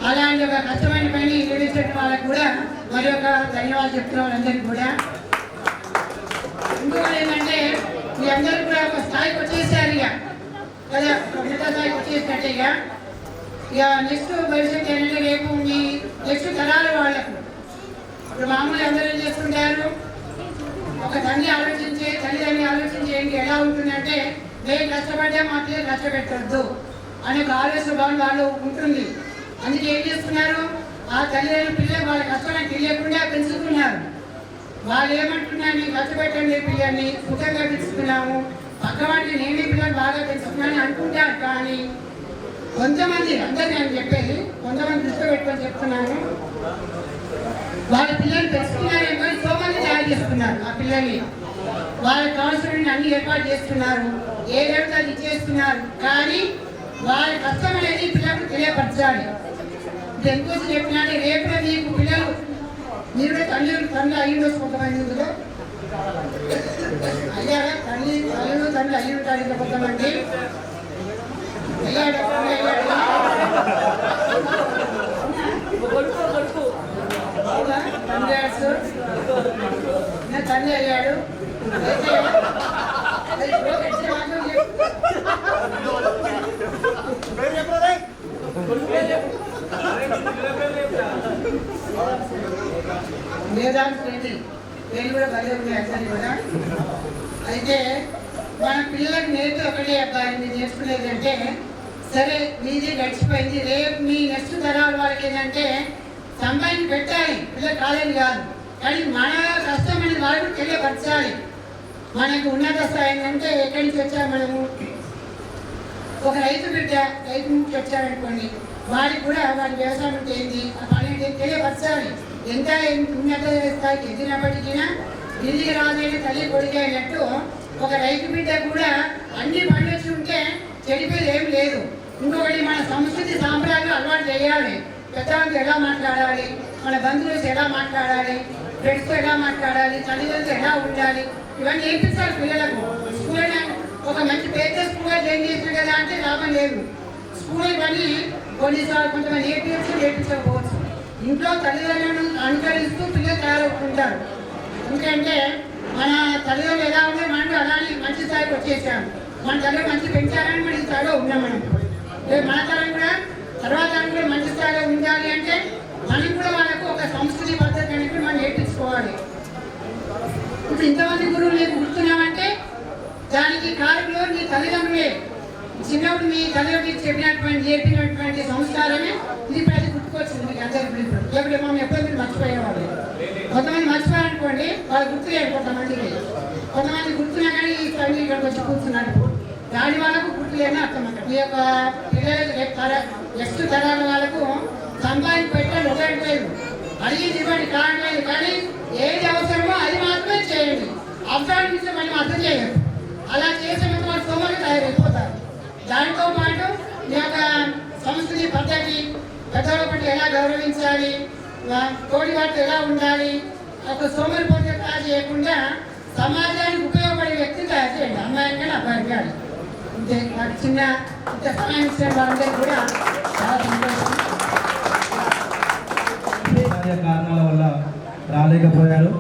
అలాంటి ఒక కష్టమైన పని నిర్వహించిన వాళ్ళకు కూడా మరి ఒక ధన్యవాదాలు చెప్తున్న వాళ్ళందరికీ కూడా. ఇంకొకటి ఏంటంటే మీ అందరూ కూడా ఒక స్థాయికి వచ్చేసారు ఇక కదా, ఉన్నత స్థాయికి వచ్చేసినట్టే ఇక నెక్స్ట్ భవిష్యత్తు ఏంటంటే రేపు మీ నెక్స్ట్ తరాల వాళ్ళకు ఇప్పుడు మామూలు అందరూ ఏం చేసుకుంటారు, ఒక తల్లిదండ్రి ఆలోచించే ఎలా ఉంటుందంటే నేను కష్టపడ్డా మా పిల్లలు కష్టపెట్టద్దు అనే ఒక ఆలోచన వాళ్ళు ఉంటుంది. అందుకే ఏం చేస్తున్నారు, ఆ తల్లిదండ్రులు పిల్లలు వాళ్ళ కష్టాన్ని తెలియకుండా పెంచుతున్నారు. వాళ్ళు ఏమంటున్నారు, నేను కష్టపెట్టండి పిల్లల్ని సుఖంగా పెంచుతున్నాము, పక్కవాటి నేనే పిల్లలు బాగా పెంచుతున్నాను అనుకుంటారు. కానీ కొంతమంది, అందరూ నేను చెప్పేది కొంతమంది దృష్టి పెట్టుకొని చెప్తున్నాను, వాళ్ళ పిల్లలు పెంచుతున్నారేమో ఎంతో మంది తయారు చేస్తున్నారు. ఆ పిల్లల్ని వాళ్ళకి కావాల్సిన అన్ని ఏర్పాటు చేస్తున్నారు, ఏదేమిటో అది చేస్తున్నారు. కానీ వాళ్ళ కష్టం అనేది పిల్లలకు తెలియపరచాలి. ఎందుకోసం చెప్పినా రేపు మీకు పిల్లలు మీరు తండ్రి అయ్యిండొచ్చు, కొంతమంది ఇందులో అయ్యారా తండ్రి అయ్యి ఉంటారు. ఇంకా కొంతమంది అయ్యాడు తండ్రి అయ్యాడు. వేదాంతి నేను కూడా భలే ఉన్నాయి అసలు కూడా. అయితే మన పిల్లలకు నేర్పి ఒకటే అబ్బాయి మీరు నేర్చుకునేది అంటే, సరే మీది గడిచిపోయింది, రేపు మీ నెక్స్ట్ తరాల వాళ్ళకి ఏంటంటే సంపాదించి పెట్టాలి, పిల్లలు కాలేదు కాదు, కానీ మన కష్టం అనేది వాళ్ళకు తెలియపరచాలి. మనకు ఉన్నత స్థాయి ఏంటంటే ఎక్కడి నుంచి వచ్చా మనము, ఒక రైతు బిడ్డ రైతు నుంచి వచ్చారనుకోండి, వాడికి కూడా వాడి వ్యవసాయం అంటే ఏంటి, ఆ పని ఏంటి తెలియపరచాలి. ఎంత ఉన్నత స్థాయికి ఎదిగినప్పటికీ ఢిల్లీకి రాజైన తల్లి కొడుకు అయినట్టు ఒక రైతు బిడ్డ కూడా అన్ని పండించి ఉంటే చెడిపోయేది ఏం లేదు. ఇంకొకటి మన సంస్కృతి సాంప్రదాయాలు అలవాటు చేయాలి. పెద్దవాళ్ళతో ఎలా మాట్లాడాలి, మన బంధువులతో ఎలా మాట్లాడాలి, ఫ్రెండ్స్తో ఎలా మాట్లాడాలి, తల్లిదండ్రులతో ఎలా ఉండాలి, ఇవన్నీ నేర్పించాలి పిల్లలకు. స్కూల్ ఒక మంచి పెద్ద స్కూల్లో జాయిన్ చేసిన కదా అంటే లాభం లేదు. స్కూల్ ఇవన్నీ కొన్నిసార్లు కొంతమంది నేర్పించకపోవచ్చు. ఇంట్లో తల్లిదండ్రులను అనుకరిస్తూ పిల్లలు తయారవుతుంటారు. ఎందుకంటే మన తల్లిదండ్రులు ఎలా ఉంటే మనం అలానే మంచి స్థాయికి వచ్చేసాము. మన తల్లి మంచి పెంచాలని మన స్థాయిలో ఉన్నాం. మనం రేపు మన తరం కూడా తర్వాత తరం కూడా మంచి స్థాయిలో ఉండాలి అంటే మనం కూడా వాళ్ళకు ఒక సంస్కృతి పద్ధతి అనేది మనం నేర్పించుకోవాలి. ఇప్పుడు ఇంతమంది గురువులు నీకు గుర్తున్నామంటే దానికి కారణంలో నీ తల్లిదండ్రులే. చిన్నప్పుడు మీ తల్లిదండ్రులకు చెప్పినటువంటి సంస్కారమే ఇది ప్రతి గుర్తుకొచ్చింది మీకు అందరికీ. ఎప్పుడేమో ఎప్పుడో మీరు మర్చిపోయేవాళ్ళు. కొంతమంది మర్చిపోయారనుకోండి, వాళ్ళు గుర్తులేదు. కొంతమంది గుర్తున్నా కానీ ఈ తల్లి ఇక్కడికి వచ్చి కూర్చున్నాడు, దాని వాళ్ళకు గుర్తులేని అర్థం అన్నమాట. ఈ యొక్క పిల్లలకు నెక్స్ట్ తరాల వాళ్ళకు సంపాదించి పెట్టాలి ఒకట్లేదు, అడిగింది ఇవ్వండి కావట్లేదు, కానీ ఏది అవసరమో అది మాత్రమే చేయండి. అవసరాన్ని ఇస్తే మనం అర్థం చేయరు. అలా చేసే వాళ్ళు సోమలు తయారైపోతారు. దాంతో పాటు ఈ యొక్క సంస్కృతి పద్ధతి, పెద్దల పట్ల ఎలా గౌరవించాలి, తోడి వాటితో ఎలా ఉండాలి, ఒక సోమరి పద్ధతి తయారు చేయకుండా సమాజానికి ఉపయోగపడే వ్యక్తిని తయారు చేయండి. అమ్మాయి కానీ అబ్బాయి కానీ అంతే. నాకు చిన్న ఇంత సమయం ఇచ్చిన వాళ్ళందరికీ కూడా చాలా సంతోషం. కారణాల వల్ల రాలేకపోయారు.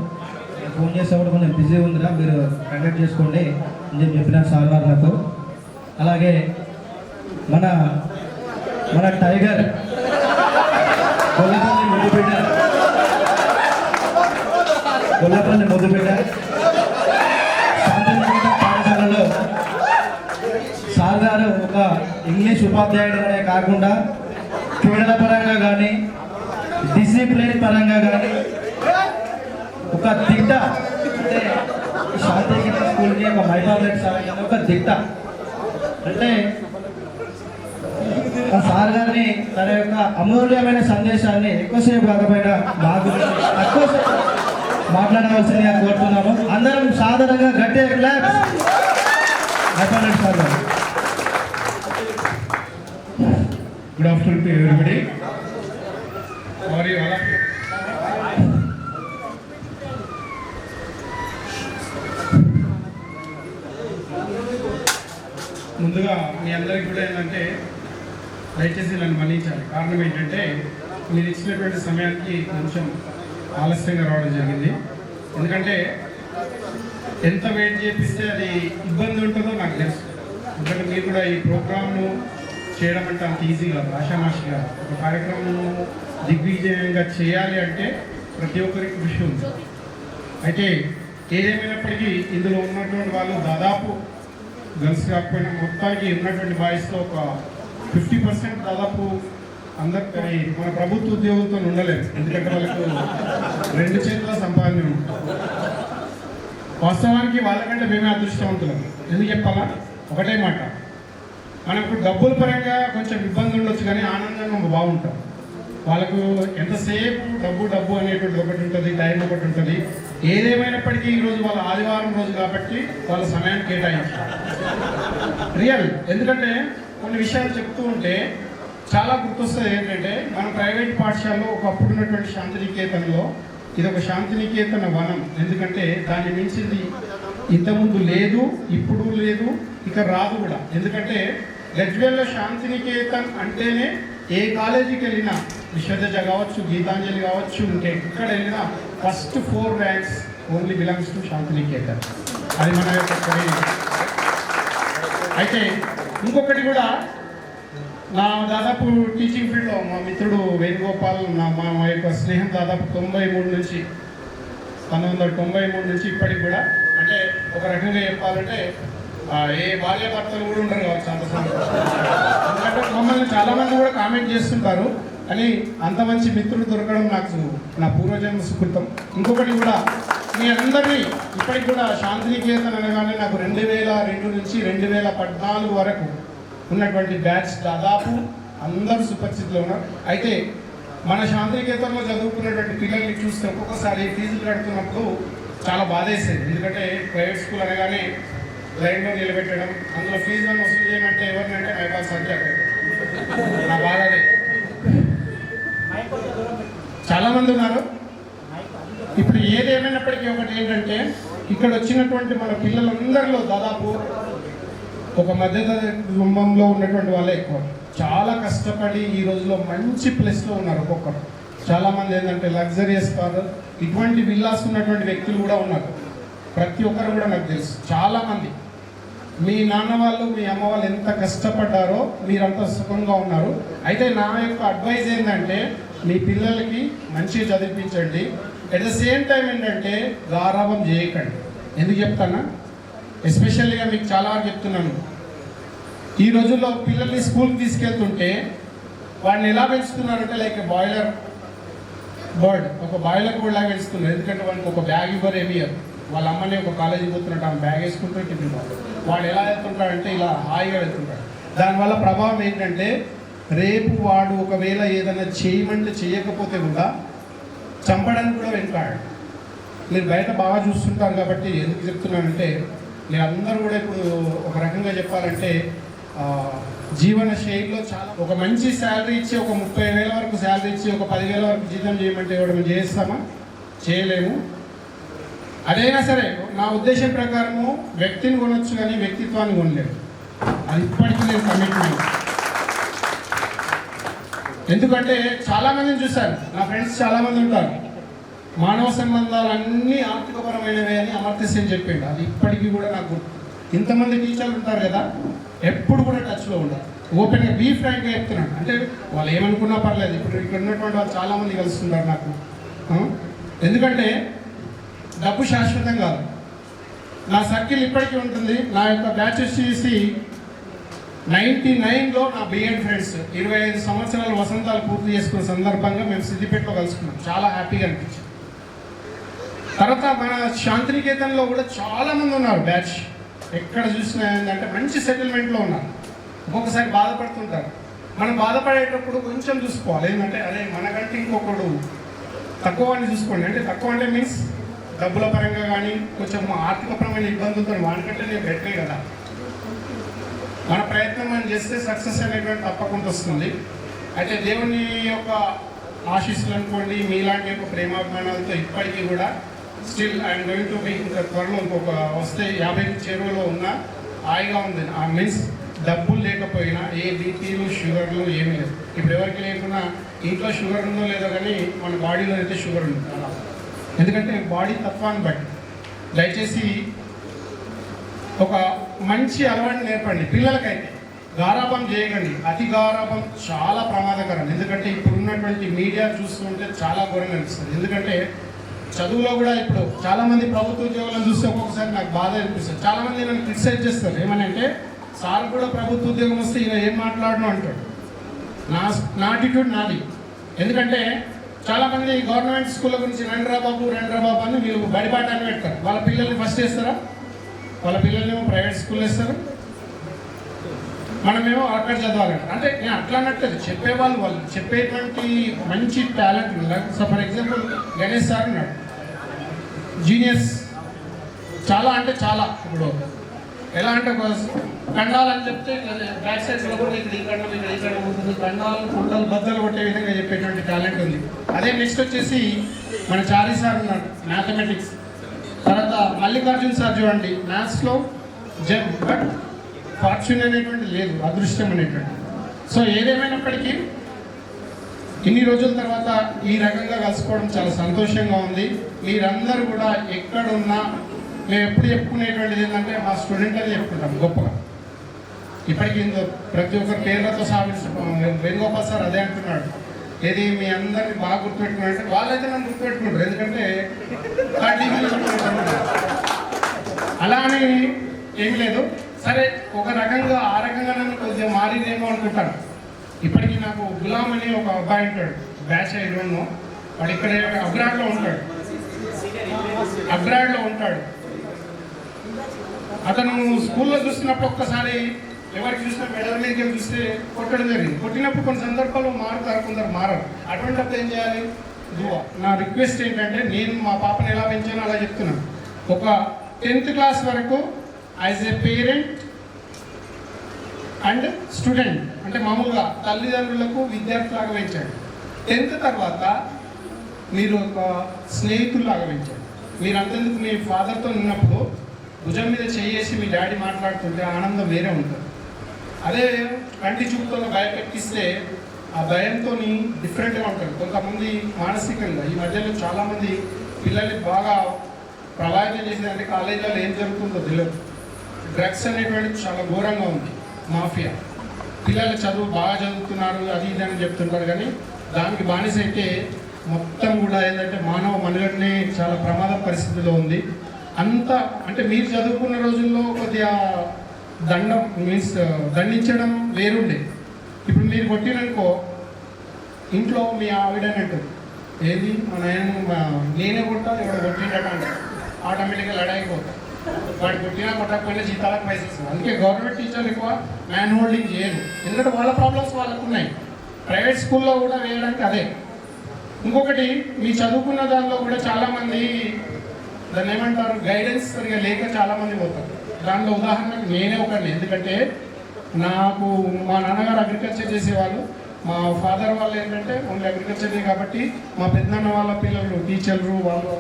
ఫోన్ చేస్తే కూడా కొంచెం బిజీ ఉందిరా, మీరు కండక్ట్ చేసుకోండి అని చెప్పిన సార్ వారు నాకు. అలాగే మన టైగర్ గొల్లపల్లి ముద్దుబిడ్డ శాంతినికేతన్ పాఠశాలలో సార్ గారు ఒక ఇంగ్లీష్ ఉపాధ్యాయుడుగానే కాకుండా క్రీడల పరంగా కానీ డిసిప్లిన్ పరంగా కానీ ఒక దిట్ట, అంటే శాంతినికేతన్ స్కూల్కి ఒక మైపాబ్లెట్ సార్ ఒక దిట్ట. అంటే ఆ సార్ గారిని తన యొక్క అమూల్యమైన సందేశాన్ని ఎక్కువసేపు కాకపోయినా మా గురించి తక్కువసేపు మాట్లాడవలసిందిగా కోరుతున్నాము. అందరం సాధారణంగా గట్టిగా క్లాప్స్. మైపాబ్లెట్ సార్ గారు. Good afternoon to everybody. How are you all? ముందుగా మీ అందరికీ కూడా ఏంటంటే దయచేసి నన్ను మన్నించాలి. కారణం ఏంటంటే మీరు ఇచ్చినటువంటి సమయానికి కొంచెం ఆలస్యంగా రావడం జరిగింది. ఎందుకంటే ఎంత వెయిట్ చేపిస్తే అది ఇబ్బంది ఉంటుందో నాకు తెలుసు. ఎందుకంటే మీరు కూడా ఈ ప్రోగ్రామ్ను చేయడం అంటే అంత ఈజీగా ఆషామాషిగా ఒక కార్యక్రమం దిగ్విజయంగా చేయాలి అంటే ప్రతి ఒక్కరికి కృషి ఉంది. అయితే ఏదేమైనప్పటికీ ఇందులో ఉన్నటువంటి వాళ్ళు దాదాపు గర్ల్స్ కాకపోయినా మొత్తానికి ఉన్నటువంటి బాయ్స్లో ఒక 50% దాదాపు అందరు మన ప్రభుత్వ ఉద్యోగులతో ఉండలేదు. ఎందుకంటే వాళ్ళకు 2 చేతుల సంపాదన ఉంటుంది. వాస్తవానికి వాళ్ళకంటే మేమే అదృష్టవంతులం. ఎందుకు చెప్పాలా? ఒకటే మాట, మనకు డబ్బుల పరంగా కొంచెం ఇబ్బంది ఉండొచ్చు కానీ ఆనందంగా బాగుంటాం. వాళ్ళకు ఎంతసేపు డబ్బు అనేటువంటి ఒకటి ఉంటుంది, టైం ఒకటి ఉంటుంది. ఏదేమైనప్పటికీ ఈరోజు వాళ్ళ ఆదివారం రోజు కాబట్టి వాళ్ళ సమయాన్ని కేటాయించారు రియల్. ఎందుకంటే కొన్ని విషయాలు చెప్తూ ఉంటే చాలా గుర్తొస్తుంది. ఏంటంటే మన ప్రైవేట్ పాఠశాలలో ఒకప్పుడు ఉన్నటువంటి శాంతినికేతన్లో ఇది ఒక శాంతినికేతన వనం. ఎందుకంటే దాన్ని మించింది ఇంతకుముందు లేదు, ఇప్పుడు లేదు, ఇక రాదు కూడా. ఎందుకంటే గజ్వేల్లో శాంతినికేతన్ అంటేనే ఏ కాలేజీకి వెళ్ళినా విశ్వదజ కావచ్చు, గీతాంజలి కావచ్చు, ఎక్కడ వెళ్ళినా first 4 ranks only belongs to Santiniketan. అది మన యొక్క. అయితే ఇంకొకటి కూడా, నా దాదాపు టీచింగ్ ఫీల్డ్లో మా మిత్రుడు వేణుగోపాల్ మా యొక్క స్నేహం దాదాపు 1993 నుంచి ఇప్పటికి కూడా. అంటే ఒక రకంగా చెప్పాలంటే ఏ భార్య భర్తలు కూడా ఉండరు కావచ్చు అంత సంతోషం. ఎందుకంటే మమ్మల్ని చాలామంది కూడా కామెంట్ చేస్తుంటారు, అని అంత మంచి మిత్రుడు దొరకడం నాకు నా పూర్వజన్మ సుకృతం. ఇంకొకటి కూడా, మీ అందరినీ ఇప్పటికి కూడా శాంతినికేతన్ అనగానే నాకు 2002 నుంచి 2014 వరకు ఉన్నటువంటి బ్యాచ్ దాదాపు అందరూ సుపరిచితులు ఉన్నారు. అయితే మన శాంతినికేతన్లో చదువుకున్నటువంటి పిల్లల్ని చూస్తే ఒక్కొక్కసారి ఫీజులు కడుతున్నప్పుడు చాలా బాధేసేది. ఎందుకంటే ప్రైవేట్ స్కూల్ అనగానే లైన్లో నిలబెట్టడం, అందులో ఫీజులను వసూలు చేయమంటే ఎవరినంటే మైబాల్ సబ్జెక్ట్. నా బాధ అదే. చాలామంది ఉన్నారు. ఇప్పుడు ఏదేమైనప్పటికీ ఒకటి ఏంటంటే, ఇక్కడ వచ్చినటువంటి మన పిల్లలందరిలో దాదాపు ఒక మధ్యతరగతి కుటుంబంలో ఉన్నటువంటి వాళ్ళే ఎక్కువ. చాలా కష్టపడి ఈ రోజులో మంచి ప్లేస్లో ఉన్నారు ఒక్కొక్కరు. చాలామంది ఏంటంటే లగ్జరియస్ కారు, ఇటువంటి విల్లాస్ ఉన్నటువంటి వ్యక్తులు కూడా ఉన్నారు. ప్రతి ఒక్కరు కూడా నాకు తెలుసు. చాలామంది మీ నాన్న వాళ్ళు, మీ అమ్మ వాళ్ళు ఎంత కష్టపడ్డారో మీరంతా సుఖంగా ఉన్నారు. అయితే నా యొక్క అడ్వైజ్ ఏంటంటే, మీ పిల్లలకి మంచిగా చదివించండి. అట్ ద సేమ్ టైం ఏంటంటే గారాబం చేయకండి. ఎందుకు చెప్తానా? ఎస్పెషల్గా మీకు చాలా చెప్తున్నాను. ఈ రోజుల్లో పిల్లల్ని స్కూల్కి తీసుకెళ్తుంటే వాడిని ఎలా పెంచుతున్నారంటే లైక్ బాయిలర్ బర్డ్, ఒక బాయిలర్ బర్డ్ లాగా పెంచుతున్నారు. ఎందుకంటే వాడికి ఒక బ్యాగ్ ఇవ్వరు, ఏమి ఇవ్వరు. వాళ్ళ అమ్మని ఒక కాలేజీకి పోతున్నట్టు ఆమె బ్యాగ్ వేసుకుంటారు, టిఫిన్ వాడు ఎలా వెళ్తుంటాడంటే ఇలా హాయిగా వెళ్తుంటాడు. దానివల్ల ప్రభావం ఏంటంటే, రేపు వాడు ఒకవేళ ఏదైనా చేయమంటే చేయకపోతే కూడా చంపడానికి కూడా వెనుకాడు. మీరు బయట బాగా చూస్తుంటారు కాబట్టి ఎందుకు చెప్తున్నానంటే, మీరు అందరూ కూడా ఇప్పుడు ఒక రకంగా చెప్పాలంటే జీవన శైలిలో చాలా ఒక మంచి శాలరీ ఇచ్చి, ఒక 30,000 వరకు శాలరీ ఇచ్చి, ఒక 10,000 వరకు జీతం చేయమంటే ఇవ్వడం చేస్తామా? చేయలేము. అదైనా సరే నా ఉద్దేశం ప్రకారము వ్యక్తిని కొనొచ్చు కానీ వ్యక్తిత్వాన్ని కొనలేదు. అది ఇప్పటికీ నేను కమిట్మెంట్. ఎందుకంటే చాలామందిని చూశాను, నా ఫ్రెండ్స్ చాలామంది ఉంటారు. మానవ సంబంధాలన్నీ ఆర్థికపరమైనవే అని అమర్త్య సేన్ చెప్పిండు. అది ఇప్పటికీ కూడా నాకు ఇంతమంది టీచర్లు ఉంటారు కదా, ఎప్పుడు కూడా టచ్లో ఉండరు. ఓపెన్గా బీ ఫ్రాంక్గా చెప్తున్నాను. అంటే వాళ్ళు ఏమనుకున్నా పర్లేదు. ఇప్పుడు ఇక్కడ ఉన్నటువంటి వాళ్ళు చాలామంది కలుస్తున్నారు నాకు. ఎందుకంటే డబ్బు శాశ్వతం కాదు. నా సర్కిల్ ఇప్పటికీ ఉంటుంది. నా యొక్క బ్యాచ్ వచ్చేసి 99లో నా బిఎడ్ ఫ్రెండ్స్ 25 సంవత్సరాల వసంతాలు పూర్తి చేసుకున్న సందర్భంగా మేము సిద్దిపేటలో కలుసుకున్నాం. చాలా హ్యాపీగా అనిపించింది. తర్వాత మన శాంతినికేతన్లో కూడా చాలామంది ఉన్నారు బ్యాచ్. ఎక్కడ చూసినా ఏంటంటే మంచి సెటిల్మెంట్లో ఉన్నారు. ఒక్కొక్కసారి బాధపడుతుంటారు. మనం బాధపడేటప్పుడు కొంచెం చూసుకోవాలి. ఏంటంటే అదే మనకంటే ఇంకొకడు తక్కువ అని చూసుకోండి. అంటే తక్కువ అంటే మీన్స్ డబ్బుల పరంగా కానీ కొంచెం ఆర్థికపరమైన ఇబ్బందులతో వానికంటే నేను బెటరే కదా. మన ప్రయత్నం మనం చేస్తే సక్సెస్ అనేటువంటి తప్పకుండా వస్తుంది. అయితే దేవుని యొక్క ఆశీస్సులు అనుకోండి, మీలాంటి యొక్క ప్రేమాభిమానాలతో ఇప్పటికీ కూడా still I'm going to be ఇంకా త్వరలో ఇంకొక వస్తే 50 చేరువలో ఉన్న హాయిగా ఉంది. మీన్స్ డబ్బులు లేకపోయినా ఏ బీపీలు షుగర్లు ఏమీ లేదు. ఇప్పుడు ఎవరికి లేకున్నా ఇంట్లో షుగర్ ఉందో లేదో కానీ మన బాడీలో అయితే షుగర్ ఉంది. ఎందుకంటే బాడీ తత్వాన్ని బట్టి దయచేసి ఒక మంచి అలవాటు నేర్పండి పిల్లలకైతే. గారాబం చేయకండి. అతి గారాబం చాలా ప్రమాదకరం. ఎందుకంటే ఇప్పుడు ఉన్నటువంటి మీడియా చూస్తుంటే చాలా ఘోరంగా అనిపిస్తుంది. ఎందుకంటే చదువులో కూడా ఇప్పుడు చాలామంది ప్రభుత్వ ఉద్యోగాలను చూస్తే ఒక్కొక్కసారి నాకు బాధ అనిపిస్తుంది. చాలామంది నన్ను క్రిటిసైజ్ చేస్తారు. ఏమనంటే సార్ కూడా ప్రభుత్వ ఉద్యోగం వస్తే ఈయన ఏం మాట్లాడను అంటాడు. నా యాటిట్యూడ్ నాది. ఎందుకంటే చాలామంది గవర్నమెంట్ స్కూళ్ళ గురించి రండ్రా బాబు అని వీళ్ళు బడిపాఠాన్ని పెడతారు. వాళ్ళ పిల్లల్ని ఫస్ట్ వేస్తారా? వాళ్ళ పిల్లల్నేమో ప్రైవేట్ స్కూల్ వేస్తారు, మనమేమో అక్కడ చదవాలంట. అంటే నేను అట్లా అన్నట్లేదు, చెప్పేవాళ్ళు వాళ్ళు చెప్పేటువంటి మంచి టాలెంట్ ఉన్నారు. So for example Ganesh sir ఉన్నాడు, జీనియస్ చాలా అంటే చాలా. ఇప్పుడు ఎలా అంటే ఖండాలని చెప్తే బ్యాక్ సైడ్లో కూడా ఇక్కడ ఈ ఖండం ఇక్కడ ఈ ఖండం ఉంటుంది, ఖండాలను కుండలు బద్దలు కొట్టే విధంగా చెప్పేటువంటి టాలెంట్ ఉంది. అదే నెక్స్ట్ వచ్చేసి మన చారీ సార్ ఉన్నాడు, మ్యాథమెటిక్స్. తర్వాత మల్లికార్జున్ సార్ చూడండి, మ్యాథ్స్లో జెమ్, బట్ ఫార్చ్యూన్ అనేటువంటి లేదు, అదృష్టం అనేటువంటి. సో ఏదేమైనప్పటికీ ఇన్ని రోజుల తర్వాత ఈ రకంగా కలుసుకోవడం చాలా సంతోషంగా ఉంది. మీరందరూ కూడా ఎక్కడున్నా మేము ఎప్పుడు చెప్పుకునేటువంటిది ఏంటంటే మా స్టూడెంట్ అని చెప్పుకుంటాం గొప్పగా. ఇప్పటికీ ప్రతి ఒక్కరి పేర్లతో వేణుగోపాల్ సార్ అదే అంటున్నాడు, ఏది మీ అందరినీ బాగా గుర్తుపెట్టుకున్నారంటే వాళ్ళైతే నన్ను గుర్తుపెట్టుకుంటారు. ఎందుకంటే అలా అని ఏం లేదు. సరే ఒక రకంగా ఆ రకంగా నన్ను కొద్దిగా మారిందేమో అనుకుంటాను. ఇప్పటికీ నాకు గులాం అని ఒక అబ్బాయి ఉంటాడు, బ్యాచ్ ఐడోన్నో, వాడు ఇక్కడ అబ్రాడ్లో ఉంటాడు. అతను స్కూల్లో చూస్తున్నప్పుడు ఒక్కసారి ఎవరికి చూసినా మెడల మీదకి చూస్తే కొట్టడం జరిగింది. కొట్టినప్పుడు కొన్ని సందర్భాల్లో మారుతారు, కొందరు మారరు. అటువంటిప్పుడు ఏం చేయాలి? దువా. నా రిక్వెస్ట్ ఏంటంటే, నేను మా పాపను ఎలా పెంచానో అలా చెప్తున్నాను. ఒక 10th క్లాస్ వరకు as a parent and student, అంటే మామూలుగా తల్లిదండ్రులకు విద్యార్థులాగా పెంచాడు. 10th తర్వాత మీరు ఒక స్నేహితుల్లాగా పెంచాడు. మీరు అంతెందుకు మీ ఫాదర్తో ఉన్నప్పుడు భుజం మీద చేసి మీ డాడీ మాట్లాడుతుంటే ఆనందం వేరే ఉంటుంది. అదే కంటి చూపుతో భయపెట్టిస్తే ఆ భయంతో డిఫరెంట్గా ఉంటుంది. కొంతమంది మానసికంగా ఈ మధ్యలో చాలామంది పిల్లల్ని బాగా ప్రభావితం చేసేదంటే కాలేజీలో ఏం జరుగుతుందో తెలియదు. డ్రగ్స్ అనేటువంటిది చాలా ఘోరంగా ఉంది, మాఫియా. పిల్లలు చదువు బాగా చదువుతున్నారు అది ఇది అని చెప్తుంటారు, కానీ దానికి బానిస అయితే మొత్తం కూడా ఏంటంటే మానవ మనుగడనే చాలా ప్రమాద పరిస్థితిలో ఉంది. అంతా అంటే మీరు చదువుకున్న రోజుల్లో కొద్దిగా దండించడం వేరుండే. ఇప్పుడు మీరు కొట్టిననుకో ఇంట్లో మీ ఆవిడని అంటారు, ఏది మా నాయన నేనే కొట్టా ఎవడు కొట్టినట్టు అంటారు. ఆటోమేటిక్గా లడాయిపోతారు. వాడు కొట్టినా కొట్టకపోయినా జీతాలకు పైసలు ఇస్తారు. అందుకే గవర్నమెంట్ టీచర్లు ఎక్కువ మ్యాన్ హోల్డింగ్ చేయరు, ఎందుకంటే వాళ్ళ ప్రాబ్లమ్స్ వాళ్ళకు ఉన్నాయి. ప్రైవేట్ స్కూల్లో కూడా వేయడానికి అదే. ఇంకొకటి, మీ చదువుకున్న దానిలో కూడా చాలామంది దాన్ని ఏమంటారు, గైడెన్స్ సరిగా లేక చాలామంది పోతారు. దానిలో ఉదాహరణకు నేనే ఒకరిని. ఎందుకంటే నాకు మా నాన్నగారు అగ్రికల్చర్ చేసేవాళ్ళు, మా ఫాదర్ వాళ్ళు ఏంటంటే ఓన్లీ అగ్రికల్చరే. కాబట్టి మా పెద్దనాన్న వాళ్ళ పిల్లలు టీచర్లు, వాళ్ళు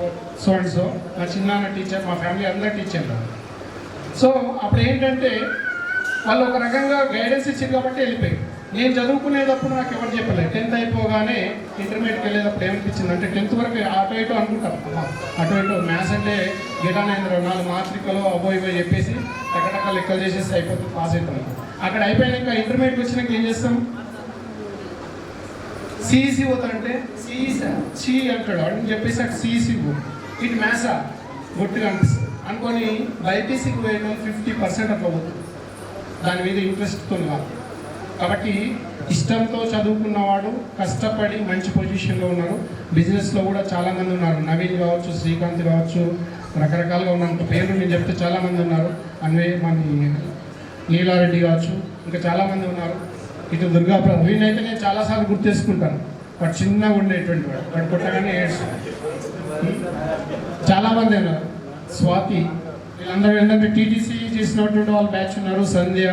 సో అండ్ సో. మా చిన్నాన్న టీచర్, మా ఫ్యామిలీ అందరూ టీచర్లు. సో అప్పుడు ఏంటంటే వాళ్ళు ఒక రకంగా గైడెన్స్ ఇచ్చారు కాబట్టి వెళ్ళిపోయారు. నేను చదువుకునేటప్పుడు నాకు ఎవరు చెప్పలేదు. 10th అయిపోగానే ఇంటర్మీడియట్కి వెళ్ళేటప్పుడు ఏమనిపించింది అంటే 10th వరకు అటు ఇటు అనుకుంటాం, అటు ఇటు మ్యాథ్స్ అంటే గిటానేంద్ర 4 మాత్రికలు అబో ఇవో చెప్పేసి టకటక లెక్కలు చేసేసి అయిపోతుంది, పాస్ అయిపోయింది. అక్కడ అయిపోయాక ఇంటర్మీడియట్ వచ్చినాక ఏం చేస్తాం, సిఈసి పోతాడంటే సి అంటాడు అని చెప్పేసి అక్కడ సిఈసి ఇటు మ్యాథ్సా గొట్టిగా అనిపిస్తుంది అనుకొని బైపీసీకి పోయడం 50% అట్లా పోతుంది. దాని మీద ఇంట్రెస్ట్తో కాదు. కాబట్టి ఇష్టంతో చదువుకున్నవాడు కష్టపడి మంచి పొజిషన్లో ఉన్నారు. బిజినెస్లో కూడా చాలామంది ఉన్నారు. నవీన్ కావచ్చు, శ్రీకాంత్ కావచ్చు, రకరకాలుగా ఉన్న పేర్లు నేను చెప్తే చాలామంది ఉన్నారు. అన్వే మన నీలారెడ్డి కావచ్చు, ఇంకా చాలామంది ఉన్నారు. ఇటు దుర్గాప్రసాద్, వీళ్ళైతే నేను చాలాసార్లు గుర్తు చేసుకుంటాను. వాడు చిన్నగా ఉండేటువంటి వాడు కొట్టగానే ఏడ్చాడు. చాలామంది ఉన్నారు. స్వాతి, వీళ్ళందరూ ఏంటంటే టీటీసీ చేసినటువంటి వాళ్ళు బ్యాచ్ ఉన్నారు. సంధ్య,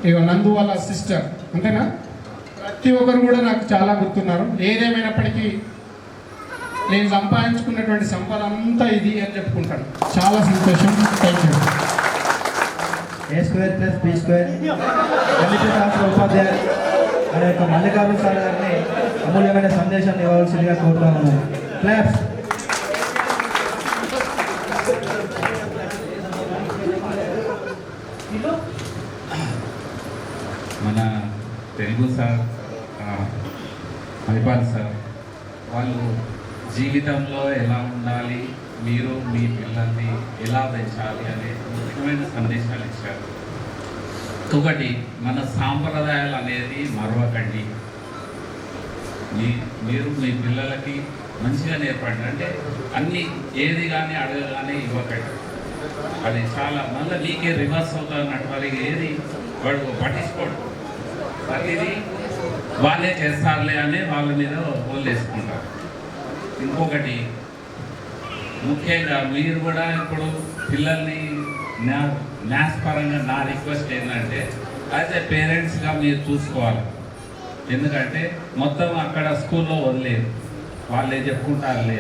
ఇక నందు వాళ్ళ సిస్టర్, అంతేనా? ప్రతి ఒక్కరు కూడా నాకు చాలా గుర్తున్నారు. ఏదేమైనప్పటికీ నేను సంపాదించుకున్నటువంటి సంపద అంతా ఇది అని చెప్పుకుంటాను. చాలా సంతోషం. Thank you. A2+B2 కమిటీ రాష్ట్ర ఉపాధ్యాయులు అనే యొక్క మల్లికార్జున సార్ గారిని అమూల్యమైన సందేశాన్ని ఇవ్వవలసిందిగా కోరుతా ఉన్నాను. క్లాప్స్. మన తెలుగు సార్ హరిపాల్ సార్ వాళ్ళు జీవితంలో ఎలా ఉండాలి, మీరు మీ పిల్లల్ని ఎలా పెంచాలి అనే ముఖ్యమైన సందేశాలు ఇచ్చారు. ఒకటి, మన సాంప్రదాయాలు అనేది మరవకండి. మీరు మీ పిల్లలకి మంచిగా నేర్పండి. అంటే అన్నీ ఏది కానీ అడగగానే ఇవ్వకండి. అది చాలా మళ్ళీ నీకే రివర్స్ అవుతున్నట్టు వాళ్ళకి ఏది వాడు పట్టించుకోడు. ప్రతిదీ వాళ్ళే చేస్తారులే అని వాళ్ళ మీద వదిలేసుకుంటారు. ఇంకొకటి ముఖ్యంగా మీరు కూడా ఇప్పుడు పిల్లల్ని మ్యాథ్స్ పరంగా నా రిక్వెస్ట్ ఏంటంటే యాజ్ ఏ పేరెంట్స్గా మీరు చూసుకోవాలి. ఎందుకంటే మొత్తం అక్కడ స్కూల్లో వదిలేదు, వాళ్ళే చెప్పుకుంటారులే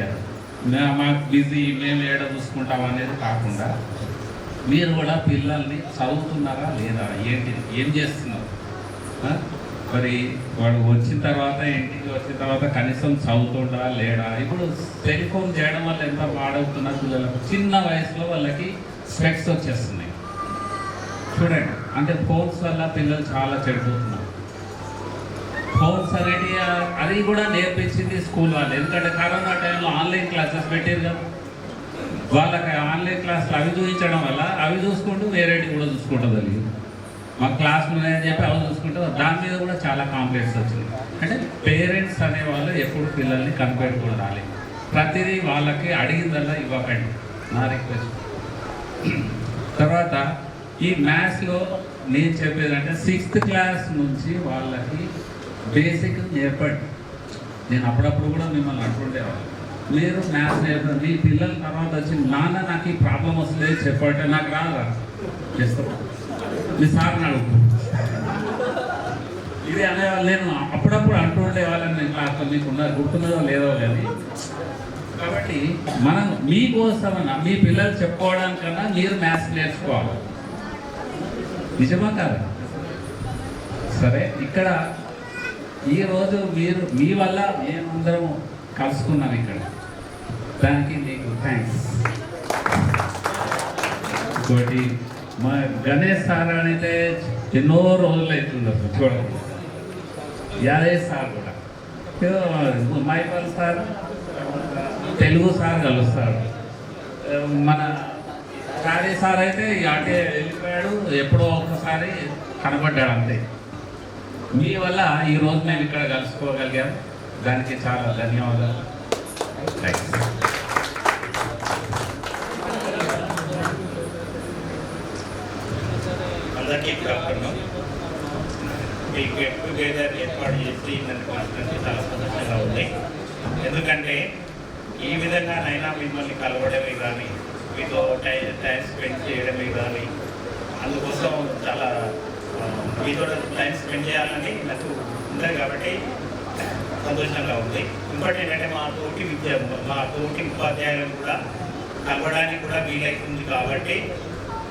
మాకు బిజీ, మేము ఏడ చూసుకుంటాం అనేది కాకుండా మీరు కూడా పిల్లల్ని చదువుతున్నారా లేదా, ఏంటి ఏం చేస్తున్నారు, మరి వాడు వచ్చిన తర్వాత ఇంటికి వచ్చిన తర్వాత కనీసం చదువుతుండా లేడా. ఇప్పుడు టెలిఫోన్ చేయడం వల్ల ఎంత పాడవుతున్నారు పిల్లలకు. చిన్న వయసులో వాళ్ళకి స్పెక్ట్స్ వచ్చేస్తున్నాయి చూడండి. అంటే ఫోన్స్ వల్ల పిల్లలు చాలా చెడిపోతున్నారు. ఫోన్స్ అనేది అది కూడా నేర్పించింది స్కూల్ వాళ్ళు. ఎందుకంటే కరోనా టైంలో ఆన్లైన్ క్లాసెస్ పెట్టారు కదా, వాళ్ళకి ఆన్లైన్ క్లాసులు అవి చూపించడం వల్ల అవి చూసుకుంటూ వేరేటి కూడా చూసుకుంటుంది. మా క్లాస్ అని చెప్పి అవి చూసుకుంటే దాని మీద కూడా చాలా కాంప్లైంట్స్ వచ్చింది. అంటే పేరెంట్స్ అనేవాళ్ళు ఎప్పుడు పిల్లల్ని కనిపెట్టుకుండాలి. ప్రతిదీ వాళ్ళకి అడిగిందల్లా ఇవ్వకండి, నా రిక్వెస్ట్. తర్వాత ఈ మ్యాథ్స్లో నేను చెప్పేదంటే 6th క్లాస్ నుంచి వాళ్ళకి బేసిక్ నేర్పండి. నేను అప్పుడప్పుడు కూడా మిమ్మల్ని అంటుండేవాళ్ళు, మీరు మ్యాథ్స్ నేర్పండి. మీ పిల్లల తర్వాత వచ్చి నాన్న నాకు ఈ ప్రాబ్లం వస్తుంది చెప్పండి, నాకు రాదా చేస్తాం మీ సార్ని అడుగు. ఇది అనేవాళ్ళు. నేను అప్పుడప్పుడు అంటూ ఉండేవాళ్ళని క్లాస్లో, మీకు గుర్తున్నదో లేదో కానీ. కాబట్టి మనం మీకోసమన్నా మీ పిల్లలు చెప్పుకోవడానికన్నా మీరు మ్యాథ్స్ నేర్చుకోవాలి. నిజమా కాదా? సరే, ఇక్కడ ఈరోజు మీరు మీ వల్ల మేమందరం కలుసుకున్నాం ఇక్కడ, దానికి మీకు థ్యాంక్స్. ఇంకోటి, మా గణేష్ సార్ అయితే ఎన్నో రోజులు అవుతుంది అసలు చూడండి. యాదవ్ సార్ కూడా, మైపాల్ సార్ తెలుగు సార్ కలుస్తాడు. మన చారీ సార్ అయితే అటే వెళ్ళిపోయాడు, ఎప్పుడో ఒకసారి కనబడ్డాడు అంతే. మీ వల్ల ఈరోజు మేము ఇక్కడ కలుసుకోగలిగాం, దానికి చాలా ధన్యవాదాలు. థ్యాంక్స్. అందరికీ ఆఫ్టర్నూన్. ఈ గెట్ టుగెదర్ ఏర్పాటు చేసి నన్ను కలిసినందుకు చాలా సంతోషంగా ఉంది. ఎందుకంటే ఈ విధంగానైనా మిమ్మల్ని కలవడమే కానీ, మీతో టైం స్పెండ్ చేయడమే కానీ, అందుకోసం చాలా మీతో టైం స్పెండ్ చేయాలని నాకు ఉంటుంది కాబట్టి సంతోషంగా ఉంది. ఇంకోటి ఏంటంటే మా తోటి ఉపాధ్యాయులను కూడా కలవడానికి కూడా వీలవుతుంది కాబట్టి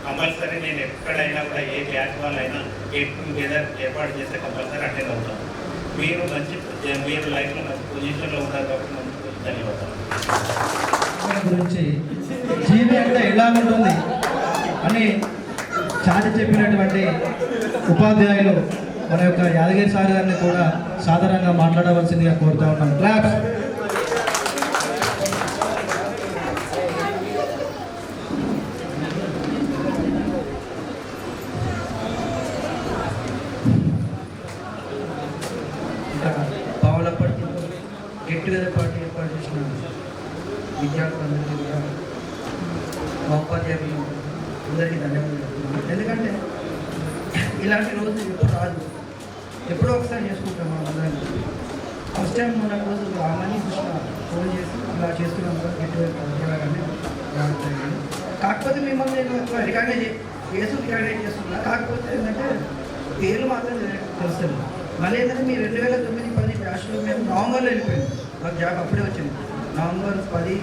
కంపల్సరీ నేను ఎక్కడైనా కూడా ఏ క్లాస్ వాళ్ళైనా గెట్ టుగెదర్ ఏర్పాటు చేస్తే కంపల్సరీ అటెండ్ అవుతాను. మీరు లైఫ్లో మంచి పొజిషన్లో ఉన్నారు కాబట్టి మంచి ధన్యవాదాలు. గురించి జీవి అంటే ఎలా ఉంటుంది అని చాటి చెప్పినటువంటి ఉపాధ్యాయులు మన యొక్క యాదగిరి సార్ గారిని కూడా సాధారణంగా మాట్లాడవలసిందిగా కోరుతా ఉన్నాం. క్లాప్స్. పావులప్పటికి గెట్ టుగెదర్ పార్టీ ఏర్పాటు చేసిన విద్యార్థులందరికీ కూడా మా ఉపాధ్యాయులు అందరికీ ధన్యవాదాలు చెప్తున్నాను. ఎందుకంటే ఇలాంటి రోజు ఎప్పుడు రాదు, ఎప్పుడో ఒకసారి చేసుకుంటాం మనం అందరం. ఫస్ట్ టైం మన రోజు ఆమెని ఫోన్ చేసి ఇలా చేసుకున్నాం కదా గెట్ టుగెదర్ కానీ రావట్లేదు. కాకపోతే మిమ్మల్ని నేను రికగ్నైజ్ చేస్తున్నా. కాకపోతే ఏంటంటే పేర్లు మాత్రం తెలుస్తుంది. మళ్ళీ ఏంటంటే మీ 2009-10 బ్యాచ్లో మేము నవంబర్లో వెళ్ళిపోయింది. మాకు జాబ్ అప్పుడే వచ్చింది. నవంబర్ 10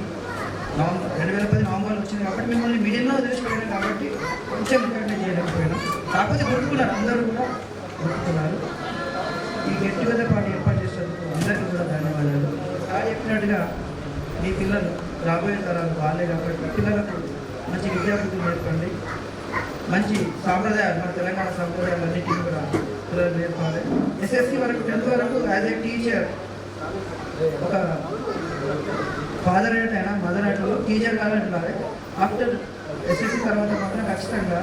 నవంబర్లో వచ్చింది కాబట్టి మిమ్మల్ని మీడియంలో వదిలిపోయాను కాబట్టి కొంచెం రికగ్నైజ్ చేయలేకపోయాను. కాకపోతే గుర్తుకున్నారు, అందరూ కూడా గుర్తుకున్నారు. ఈ గెట్ టుగెదర్ పార్టీ ఏర్పాటు చేసినందుకు అందరికీ కూడా ధన్యవాదాలు. చెప్పినట్టుగా మీ పిల్లలు రాబోయే తరాలు వాళ్ళే కాబట్టి పిల్లలకు మంచి విద్యాబుద్ధులు నేర్పండి, మంచి సాంప్రదాయాలు, మన తెలంగాణ సాంప్రదాయాలన్నింటినీ కూడా పిల్లలు నేర్పాలి. ఎస్ఎస్సి వరకు 10th వరకు యాజ్ ఏ టీచర్ ఒక ఫాదర్ అయినా మదర్ అయినా టీచర్ కావాలంటున్నారు. ఆఫ్టర్ ఎస్ఎస్సి తర్వాత మాత్రం ఖచ్చితంగా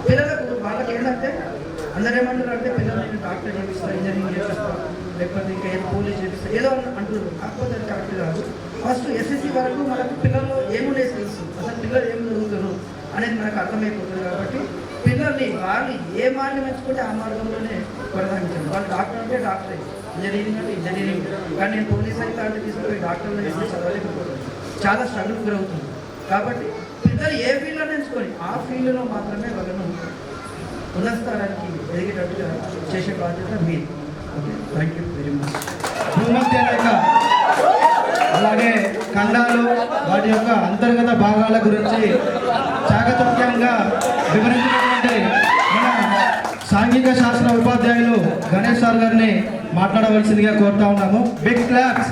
పిల్లలకు వాళ్ళకి ఏంటంటే అందరూ ఏమంటారు అంటే పిల్లలు నేను డాక్టర్ చేపిస్తాను, ఇంజనీరింగ్ చేపిస్తాను, లేకపోతే ఇంకా ఏదో పోలీస్ చేపిస్తాను ఏదో అంటున్నారు. కాకపోతే అది కరెక్ట్ కాదు. ఫస్ట్ ఎస్ఎస్సి వరకు మనకు పిల్లల్లో ఏముండే తెలుసు, అసలు పిల్లలు ఏం చదువుతారు అనేది మనకు అర్థమైపోతుంది. కాబట్టి పిల్లల్ని వాళ్ళు ఏ మార్గం ఎంచుకుంటే ఆ మార్గంలోనే కొనసాగించాలి. వాళ్ళు డాక్టర్ అంటే డాక్టరే, ఇంజనీరింగ్ అంటే ఇంజనీరింగ్. కానీ నేను పోలీస్ అయితే అంటే తీసుకుపోయి డాక్టర్లో వేసి చదవలేకపోతుంది, చాలా స్ట్రగుల్ గురవుతుంది. కాబట్టి పిల్లలు ఏ ఫీల్డ్లో ఎంచుకొని ఆ ఫీల్డ్లో మాత్రమే వాళ్ళను పునఃస్థానానికి ఎదిగేటట్టుగా చేసే బాధ్యత మీరు. Okay, thank you very much. భూమధ్య రేఖ అలాగే ఖండాలు వాటి యొక్క అంతర్గత భాగాల గురించి చాకచక్యంగా వివరించినటువంటి మన సాంఘిక శాస్త్ర ఉపాధ్యాయులు గణేష్ సార్ గారిని మాట్లాడవలసిందిగా కోరుతా ఉన్నాము. Big claps.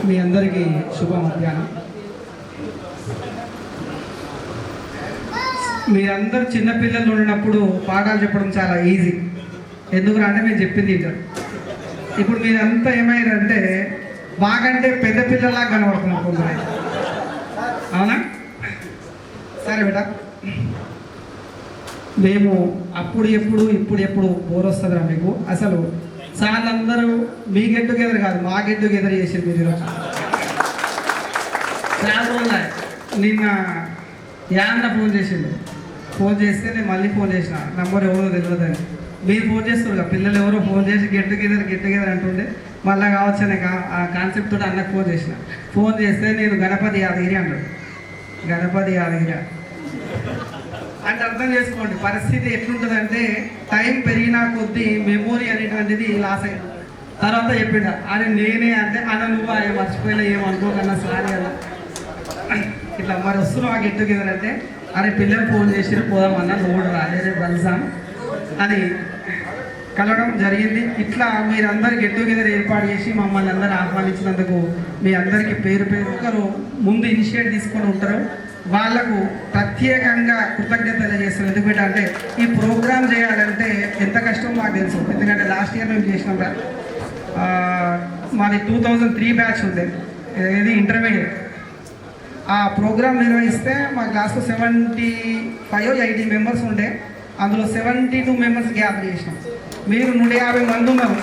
మీ అందరికీ శుభ మధ్యాహ్నం. మీరందరూ చిన్నపిల్లలు ఉన్నప్పుడు పాఠాలు చెప్పడం చాలా ఈజీ. ఎందుకంటే మేము చెప్పింది ఇంటారు. ఇప్పుడు మీరంతా ఏమైందంటే బాగంటే పెద్ద పిల్లలాగా కనబడుతున్నారు కొందరు. అవునా? సరే బేటా, మేము అప్పుడు ఎప్పుడు బోర్ వస్తుందా మీకు? అసలు సార్లు అందరూ మీ గెట్ టుగెదర్ కాదు, మా గెట్ టుగెదర్ చేసింది మీరు ఈరోజు. చాలా రోజులు నిన్న యాన్న ఫోన్ చేస్తే నేను మళ్ళీ ఫోన్ చేసిన, నంబర్ ఎవరో తెలియదని. మీరు ఫోన్ చేస్తారు కదా, పిల్లలు ఎవరో ఫోన్ చేసి గెట్ టుగెదర్ అంటుండే. మళ్ళీ కావచ్చు అనే ఆ కాన్సెప్ట్ తోటి అన్నకు ఫోన్ చేస్తే నేను గణపతి యాదగిరి అన్నాడు. గణపతి యాదగిరి అంటే అర్థం చేసుకోండి పరిస్థితి ఎట్లుంటుందంటే టైం పెరిగినా కొద్దీ మెమోరీ అనేటువంటిది లాస్ అయ్యింది. తర్వాత చెప్పిండ అని నేనే అంటే అన్న నువ్వు ఆయన మర్చిపోయినా ఏమనుకోకన్నా సారీ అన్న ఇట్లా మరి వస్తున్నావు ఆ గెట్ టుగెదర్ అంటే అరే పిల్లలు ఫోన్ చేసి పోదామన్నా నువ్వు రాలే రేపు కలుసాం అని కలవడం జరిగింది. ఇట్లా మీరందరూ గెట్ టుగెదర్ ఏర్పాటు చేసి మమ్మల్ని అందరూ ఆహ్వానించినందుకు మీ అందరికీ పేరు ఒకరు ముందు ఇనిషియేట్ తీసుకొని ఉంటారు, వాళ్లకు ప్రత్యేకంగా కృతజ్ఞత తెలియజేస్తాం. ఎందుకంటే అంటే ఈ ప్రోగ్రామ్ చేయాలంటే ఎంత కష్టమో మాకు తెలుసు. ఎందుకంటే లాస్ట్ ఇయర్ మేము చేసినాం మాది 2003 బ్యాచ్ ఉంది, ఇది ఇంటర్మీడియట్. ఆ ప్రోగ్రామ్ నిర్వహిస్తే మా క్లాస్లో 75-80 మెంబర్స్ ఉండే, అందులో 72 మెంబర్స్ గ్యాదర్ చేసినాం. మీరు 150 మంది ఉన్నారు,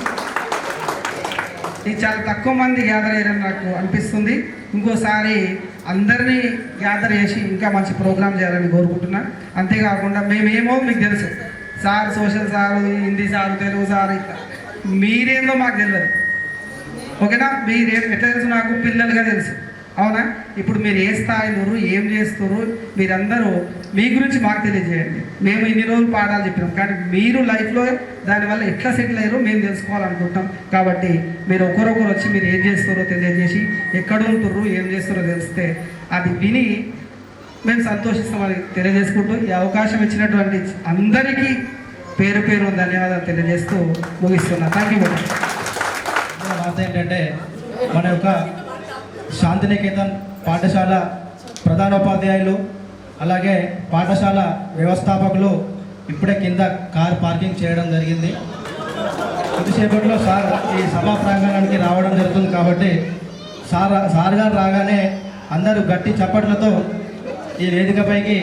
ఇది చాలా తక్కువ మంది గ్యాదర్ అయ్యారని నాకు అనిపిస్తుంది. ఇంకోసారి అందరినీ గ్యాదర్ చేసి ఇంకా మంచి ప్రోగ్రామ్ చేయాలని కోరుకుంటున్నా. అంతేకాకుండా మేమేమో మీకు తెలుసు, sir social sir, Hindi sir, Telugu sir, ఇట్లా మీరేందో మాకు తెలియదు. ఓకేనా? మీరే ఎట్లా తెలుసు నాకు పిల్లలుగా తెలుసు. అవునా? ఇప్పుడు మీరు ఏ స్థాయిలో ఏం చేస్తారు మీరందరూ మీ గురించి మాకు తెలియజేయండి. మేము ఇన్ని రోజులు పాఠాలు చెప్పినాం, కానీ మీరు లైఫ్లో దానివల్ల ఎట్లా సెటిల్ అయ్యారో మేము తెలుసుకోవాలనుకుంటాం. కాబట్టి మీరు ఒకరొకరు వచ్చి మీరు ఏం చేస్తారో తెలియజేసి ఎక్కడ ఉంటుర్రు ఏం చేస్తారో తెలిస్తే అది విని మేము సంతోషిస్తామని తెలియజేసుకుంటూ ఈ అవకాశం ఇచ్చినటువంటి అందరికీ పేరు ధన్యవాదాలు తెలియజేస్తూ ముగిస్తున్నా. Thank you. వార్త ఏంటంటే మన యొక్క శాంతినికేతన్ పాఠశాల ప్రధానోపాధ్యాయులు అలాగే పాఠశాల వ్యవస్థాపకులు ఇప్పుడే కింద కార్ పార్కింగ్ చేయడం జరిగింది. కొద్దిసేపట్లో సార్ ఈ సభా ప్రాంగణానికి రావడం జరుగుతుంది. కాబట్టి సార్ గారు రాగానే అందరూ గట్టి చప్పట్లతో ఈ వేదికపైకి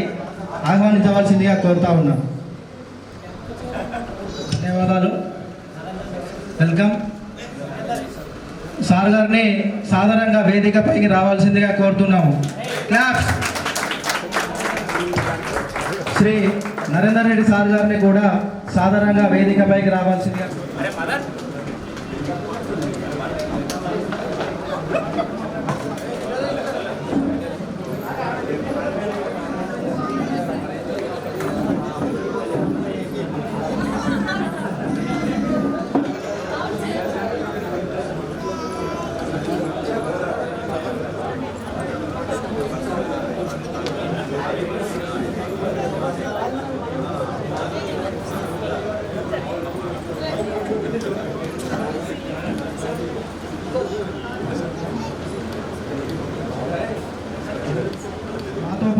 ఆహ్వానించవలసిందిగా కోరుతా ఉన్నాం. ధన్యవాదాలు. వెల్కమ్. సార్ గారిని సాధారణంగా వేదికపైకి రావాల్సిందిగా కోరుతున్నాము. క్లాప్స్. శ్రీ నరేందర్ రెడ్డి సార్ గారిని కూడా సాధారణంగా వేదికపైకి రావాల్సిందిగా.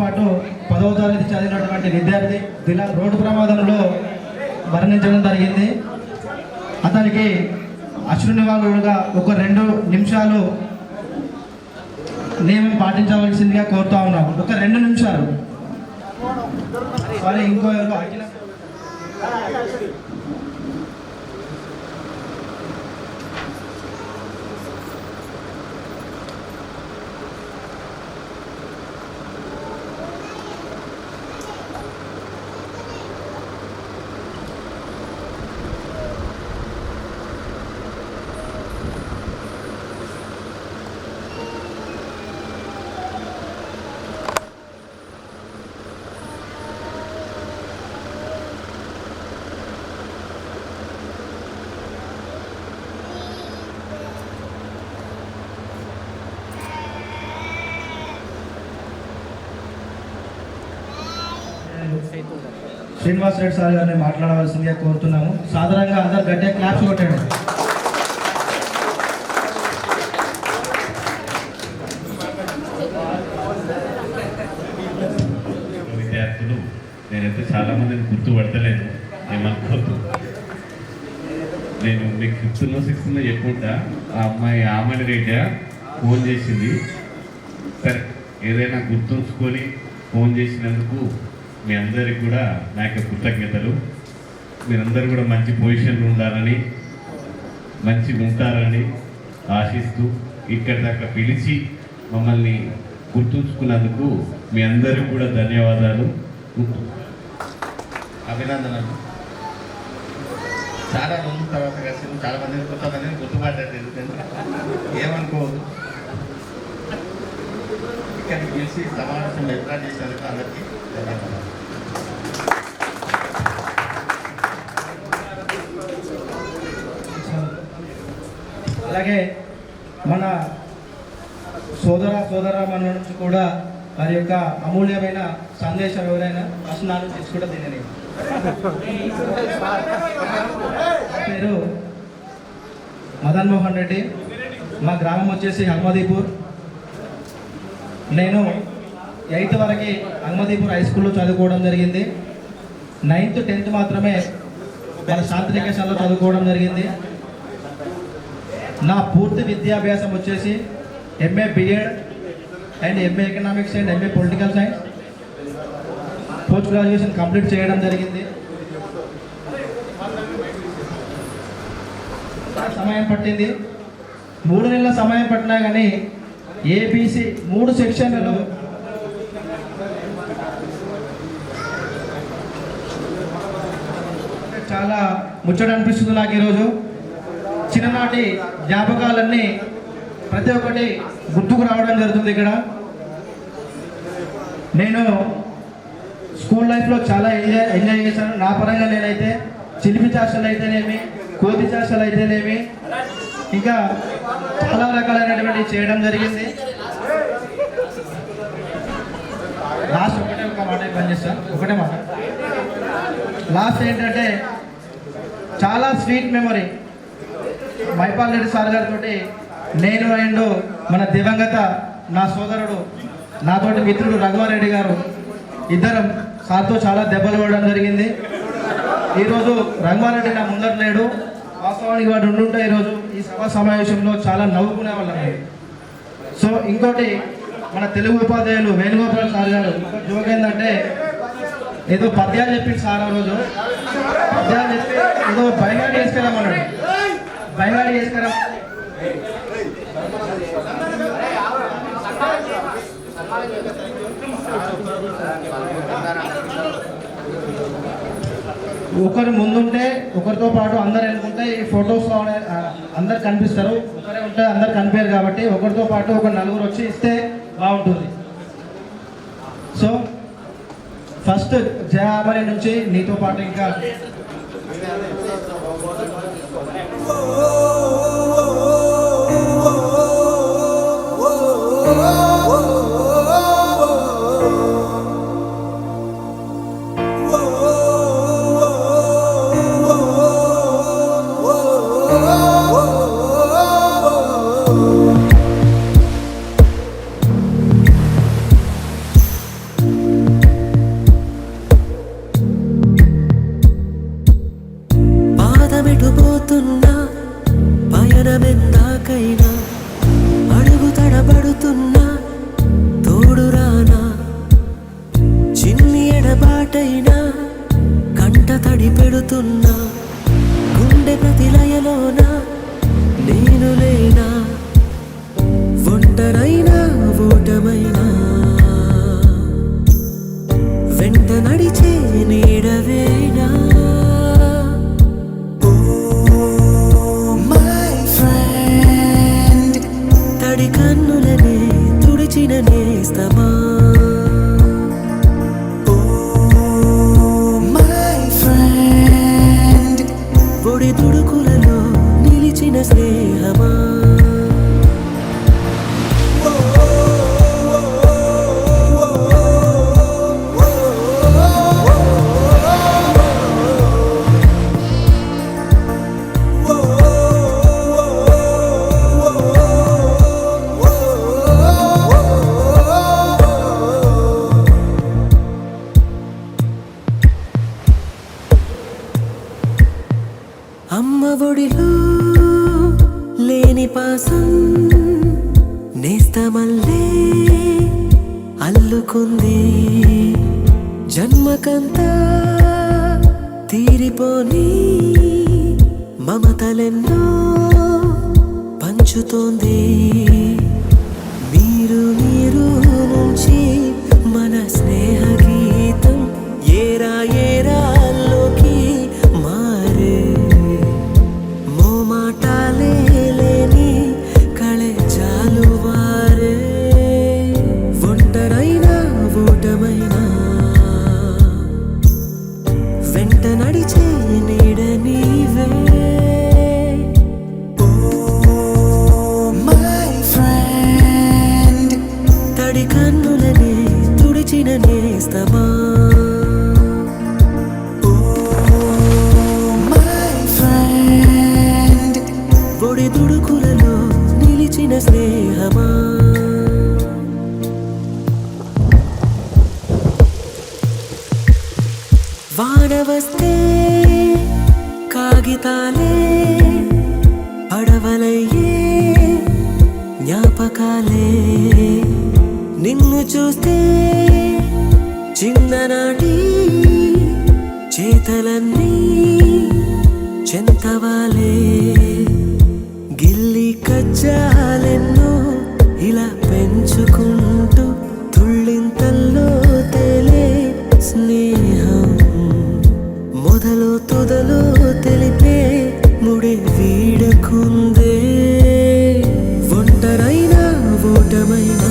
పాటు 10వ తరగతి చదివినటువంటి విద్యార్థి రోడ్డు ప్రమాదంలో మరణించడం జరిగింది. అతనికి అశ్రు నివాళులుగా ఒక 2 నిమిషాలు నియమం పాటించవలసిందిగా కోరుతా ఉన్నాం. ఒక 2 నిమిషాలు. సారీ, ఇంకో అఖిల శ్రీనివాస్ రెడ్డి సార్ గారిని మాట్లాడవలసిందిగా కోరుతున్నాము. సాధారణంగా అందరు గట్టిగా క్లాప్స్ కొట్టాడు. విద్యార్థులు నేనైతే చాలా మందిని గుర్తుపడతలేను, ఏమనుకోవద్దు. నేను మీకు 5th 6th చెప్పుకుంటా. ఆ అమ్మాయి ఆమెను రేటా ఫోన్ చేసింది. సరే, ఏదైనా గుర్తుంచుకొని ఫోన్ చేసినందుకు మీ అందరికి కూడా నా యొక్క కృతజ్ఞతలు. మీరందరూ కూడా మంచి పొజిషన్లో ఉండాలని, మంచిగా ఉంటారని ఆశిస్తూ ఇక్కడి దాకా పిలిచి మమ్మల్ని గుర్తుంచుకున్నందుకు మీ అందరికీ కూడా ధన్యవాదాలు, అభినందనలు. చాలా రోజుల తర్వాత కలిసి చాలా మందిని కొత్తమందిని గుర్తుపడ్డట్టు, ఎందుకంటే ఏమనుకోవద్దు. ఇక్కడికి పిలిచి సమావేశం ఏర్పాటు చేసినందుకు అందరికీ ధన్యవాదాలు. అలాగే మన సోదరమణుల నుంచి కూడా వారి యొక్క అమూల్యమైన సందేశం ఎవరైనా వచనాలు తీసుకుంటే తినని. పేరు మదన్ మోహన్ రెడ్డి. మా గ్రామం వచ్చేసి హనుమదీపూర్. నేను 8th వరకు హనుమదీపూర్ హై స్కూల్లో చదువుకోవడం జరిగింది. 9th 10th మాత్రమే మన శాంతినికేతన్లో చదువుకోవడం జరిగింది. నా పూర్తి విద్యాభ్యాసం వచ్చేసి MA BEd and MA economics and MA political science post graduation complete చేయడం జరిగింది. సమయం పట్టింది, 3 నెలల సమయం పట్టినా కానీ ABC 3 సెక్షన్లలో చాలా ముచ్చట అనిపిస్తుంది నాకు. ఈరోజు చిన్ననాటి జ్ఞాపకాలన్నీ ప్రతి ఒక్కటి గుర్తుకు రావడం జరుగుతుంది. ఇక్కడ నేను స్కూల్ లైఫ్లో చాలా ఎంజాయ్ చేశాను. నా పరంగా నేనైతే చిలిపి చేష్టలు అయితేనేమి, కోతి చేష్టలు అయితేనేమి, ఇంకా చాలా రకాలైనటువంటి చేయడం జరిగింది. లాస్ట్ ఒక మాట పనిచేస్తాను, ఒకటే మాట. లాస్ట్ ఏంటంటే చాలా sweet memory. Mypal Reddy sir గారితో నేను అండ్ మన దివంగత నా సోదరుడు నాతోటి మిత్రుడు రఘువారెడ్డి గారు ఇద్దరం సార్తో చాలా దెబ్బలు పడడం జరిగింది. ఈరోజు రఘువారెడ్డి నా ముందర లేడు. వాస్తవానికి వాడు ఉండుంటే ఈరోజు ఈ సభా సమావేశంలో చాలా నవ్వుకునే వాళ్ళం. సో ఇంకోటి మన తెలుగు ఉపాధ్యాయులు వేణుగోపాల్ సార్ గారు జోక్ ఏంటంటే ఏదో పద్యాలు చెప్పింది సార్. ఆ రోజు పద్యాలు చెప్పి ఏదో బయగాడి చేసుకెళ్ళమన్నాడు. బయగాడి చేసుకురా ఒకరు ముందుంటే ఒకరితో పాటు అందరు ఎన్నుకుంటే ఈ ఫొటోస్లో అందరు కనిపిస్తారు. ఒకరే ఉంటే అందరు కనిపించారు కాబట్టి ఒకరితో పాటు ఒక 4 వచ్చి ఇస్తే బాగుంటుంది. సో ఫస్ట్ జయామణి నుంచి నీతో పాటు ఇంకా చిన్ని ఎడబాటైనా కంట తడి పెడుతున్నా గుండె ప్రతిలయలోన నేను లేనా ఒంటరైనా ఓటమైనా వెంట నడిచే నీడవేనా తడి కన్నులనే తుడిచిన నేస్తమా ఒడి తుడుకులలో నిలిచిన స్నేహమా అమ్మ ఒడిలో లేని పాసం నేస్తమల్లే అల్లుకుంది జన్మకంతా తీరిపోని మమతలెన్నో పంచుతోంది మీరు నుంచి మన స్నేహ గీతం ఏరా ఏరాల్లోకి మారే మోమాటాలే లేని కళే చాలువారే ఒంటరైనా ఓటమైనా వెంట నడిచే నీడ నీవే తడి కన్నులనే తుడిచిన నేస్తమా ఒడి దుడుకులలో నిలిచిన స్నేహమా వాన వస్తే కాగితాలే పడవలయ్యే జ్ఞాపకాలే నిన్ను చూస్తే చిన్ననాటి చేతలన్నీ చెంతవాలే గిల్లి కజ్జాలెన్నో ఇలా పెంచుకుంటూ తుళ్ళింతల్లో తేలే స్నేహం మొదలు తుదలో తెలిపే ముడి వీడకుందే ఒంటరైనా ఓటమైనా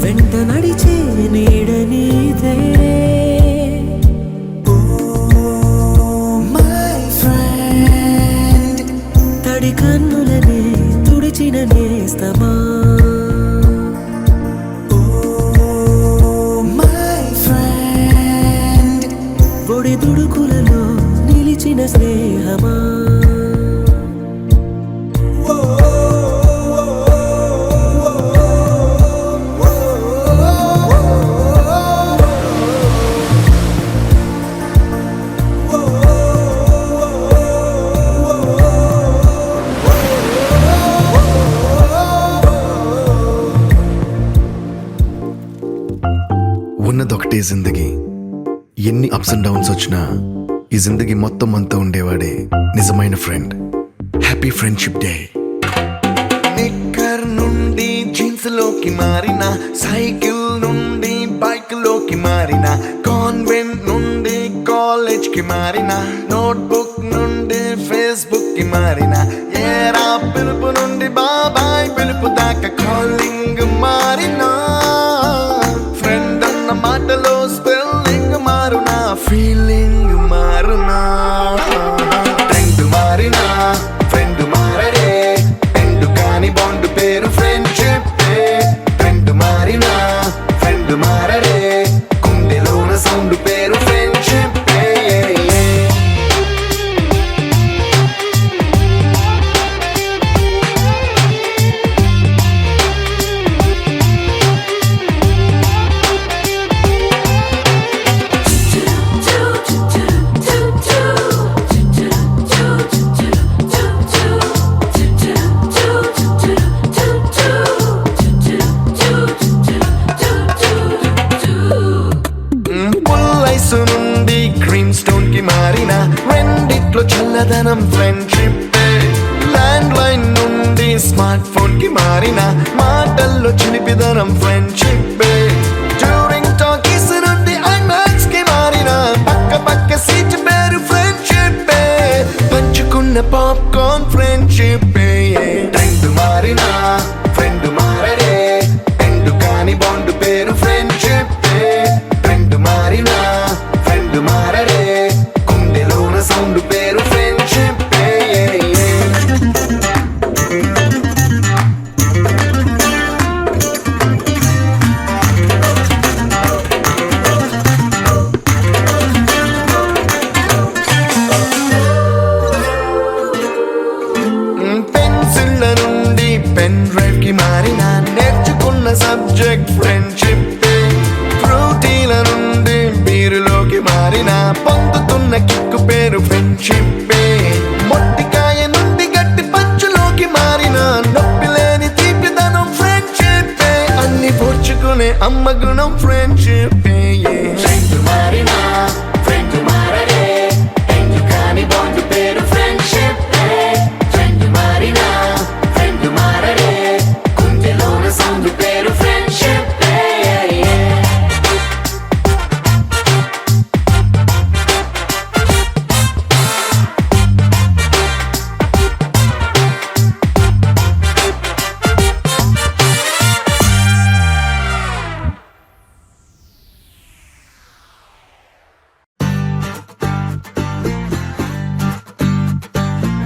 వెంట నడిచే నీడ నీదే తడి కన్నులనే తుడిచిన నేస్తమా ఒడి దుడుకులలో నిలిచిన స్నేహమా ఉన్నదొకటే జిందగీ ఎన్ని అప్స్ అండ్ డౌన్స్ వచ్చినా ఈ జిందగీ మొత్తం అంతా ఉండేవాడే నిజమైన friend. Happy friendship day. Knicker నుండి జీన్స్ లోకి మారిన, సైకిల్ నుండి బైక్ లోకి మారిన, కాన్వెంట్ నుండి కాలేజ్ కి మారిన, నోట్బుక్ నుండి ఫేస్బుక్ కి మారిన, ఏరా పిలుపు నుండి బాబాయ్ పిలుపు దాకా కాలింగ్ మారిన, ఫ్రెండ్ అన్న మాటలో స్పెల్లింగ్ మారునా, ఫీలింగ్ మారునా, ట్రెండ్ మారినా ఫ్రెండ్ మారడే, ఎండు కాని బాండ్ పేరు ఫ్రెండ్షిప్. ట్రెండ్ మారినా ఫ్రెండ్ మారడే, గుండెలోన సౌండ్ పేరు ఫ్రెండ్షిప్. ఐస్ నుండి గ్రీన్ స్టోన్ కి మారిన రెండిట్లో చల్లదనం ఫ్రెండ్షిప్. ల్యాండ్ లైన్ నుండి స్మార్ట్ ఫోన్ కి మారిన మాటల్లో చిలిపిదనం ఫ్రెండ్షిప్. డ్యూరింగ్ టాకీస్ నుండి ఐమాక్స్ కి మారిన పక్క పక్క సీట్ పేరు ఫ్రెండ్షిప్. పంచుకున్న పాప్కార్న్ ఫ్రెండ్షిప్. ట్రెండ్ మారిన ఫ్రెండ్ మారడే, ఎండు కాని బాండ్ పేరు ఫ్రెండ్షిప్. ట్రెండ్ మారిన ఫ్రెండ్ మారడే, గుండెలోన సౌండ్ పేరు ఫ్రెండ్షిప్. పెన్సిళ్ళ నుండి పెన్ డ్రైవ్ కి మారిన నేర్చుకున్న సబ్జెక్ట్ ఫ్రెండ్షిప్. ఫ్రూటీల నుండి బీరులోకి మారిన పొందుతున్న కిక్కు పేరు ఫ్రెండ్షిప్. మొట్టికాయ నుండి గట్టి పంచులోకి మారిన నొప్పి లేని తీపిదనం ఫ్రెండ్షిప్. అన్ని పోర్చుకునే అమ్మ గుణం ఫ్రెండ్షిప్. ఫ్రెండ్ మారిన ఫ్రెండ్ మారడే, ఎందు కాని బాండ్ పేరు ఫ్రెండ్షిప్. ఫ్రెండ్ మారిన ఫ్రెండ్ మారడే, గుండెలోన సౌండ్ పేరు ఫ్రెండ్షిప్.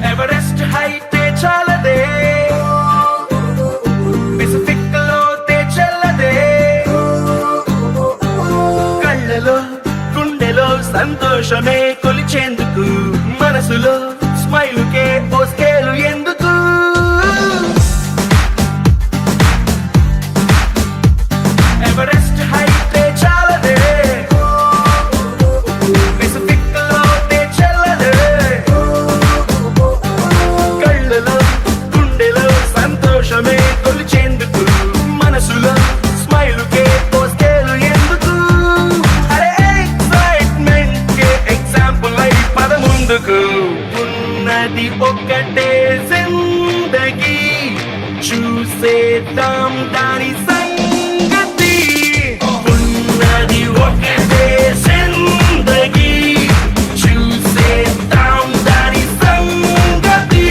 ఎవరెస్ట్ హైటే చాలదే, పెసిఫిక్ లోతే చెల్లదే. కళ్ళలో గుండెలో సంతోషమే కొలిచేందుకు, మనసులో స్మైలుకే ఓ స్కేలు ఎందుకు. ఎవరెస్ట్ హైటే చాలదే, పెసిఫిక్ లోతే చెల్లదే. కళ్ళలో గుండెలో సంతోషమే కొలిచేందుకు, మనసులో స్మైలుకే ఓ స్కేలు ఎందుకు. అరే ఎక్సైట్మెంట్ కే ఎగ్జాంపుల్ అయి పద ముందుకు. ఉన్నది ఒక్కటే జిందగీ, చూసేద్దాం దాని సంగతి. ఉన్నది ఒక్కటే జిందగీ, చూసేద్దాం దాని సంగతి.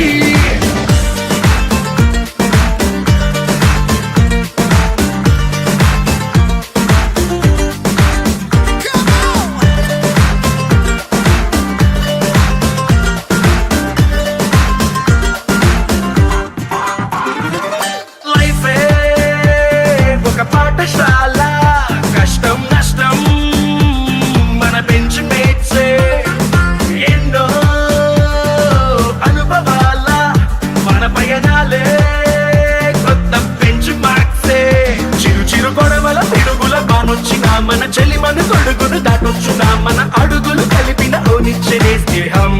లైఫే ఒక పాఠశాల, కష్టం నష్టం మన బెంచ్ మేట్సే. ఎన్నో అనుభవాల మన పయనాలే కొత్త బెంచ్ మార్క్సే. చిరు చిరు గొడవల పిడుగుల బానొచ్చిన మన చెలిమను తొడుగును దాటొచ్చునా, మన అడుగులు కలిపిన ఓనిచ్చే స్నేహం.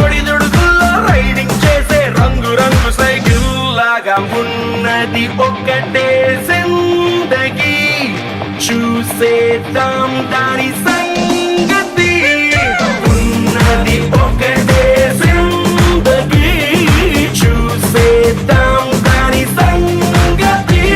ఒడిదుడుగుల్లో రైడింగ్ చేసే రంగు రంగు సైకిల్ లాగా. ఉన్నది ఒక్కటే జిందగీ, చూసేద్దాం దాని సంగతి. ఉన్నది ఒక్కటే జిందగీ, చూసేద్దాం దాని సంగతి.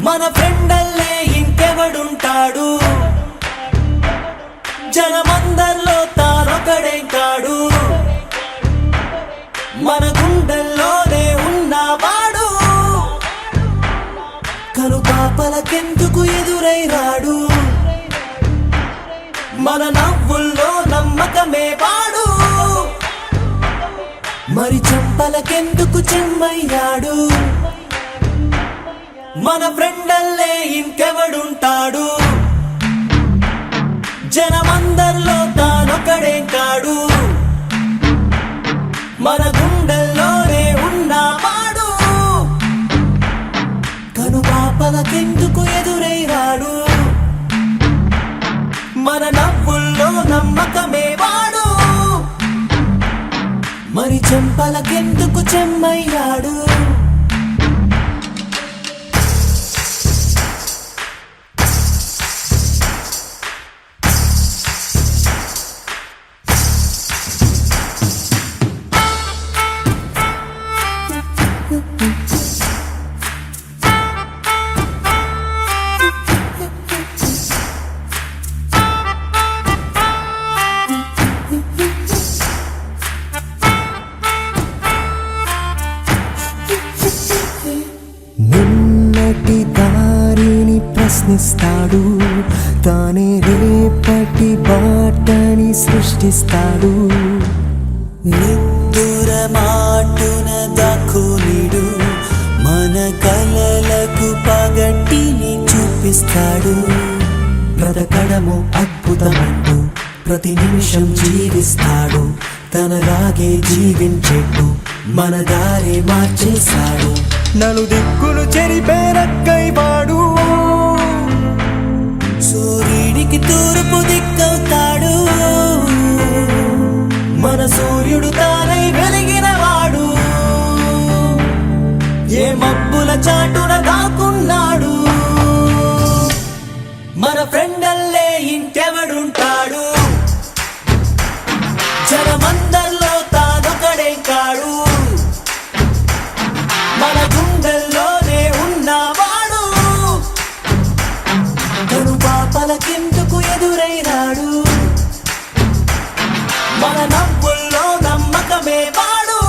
మన ఫ్రెండల్లే ఇంకెవడుంటాడు, జనమందరిలో తానొకడే కాడు. మన గుండెల్లోనే ఉన్నవాడు, కనుపాపలకెందుకు ఎదురై రాడు. మన నవ్వుల్లో నమ్మకమే వాడు. మరి చెంపలకెందుకు చెమ్మయ్యాడు మన ఫ్రెండల్లే ఇంకెవడుంటాడు జనమందరిలో తానొకడే కాడు మన గుండెల్లోనే ఉన్నవాడు కనుపాపలకెందుకు ఎదురై రాడు మన నవ్వుల్లో నమ్మకమే వాడు మరి చెంపలకెందుకు చెమ్మయ్యాడు నిన్నటి దారిని ప్రశ్నిస్తాడు తానే రేపటి బాటని సృష్టిస్తాడు నిద్దుర మాటున దాక్కునిడు మన కలలకు పగటిని చూపిస్తాడు బ్రతకడము అద్భుతమంటూ ప్రతి నిమిషం జీవిస్తాడు తనలాగే జీవించేట్టు మన దారి మార్చేశాడు నలుదిక్కులు చెరిపేరక్కై వాడు సూర్యుడికి తూర్పు దిక్కవుతాడు మన సూర్యుడు తానై వెలిగిన వాడు ఏ మబ్బుల చాటున దాక్కున్నాడు మన ఫ్రెండల్లే ఇంకెవడుంటాడు జనమందరిలో తానొకడే కాడు మన గుండెల్లోనే ఉన్నవాడు కనుపాపలకెందుకు ఎదురైనాడు మన నవ్వుల్లో నమ్మకమే వాడు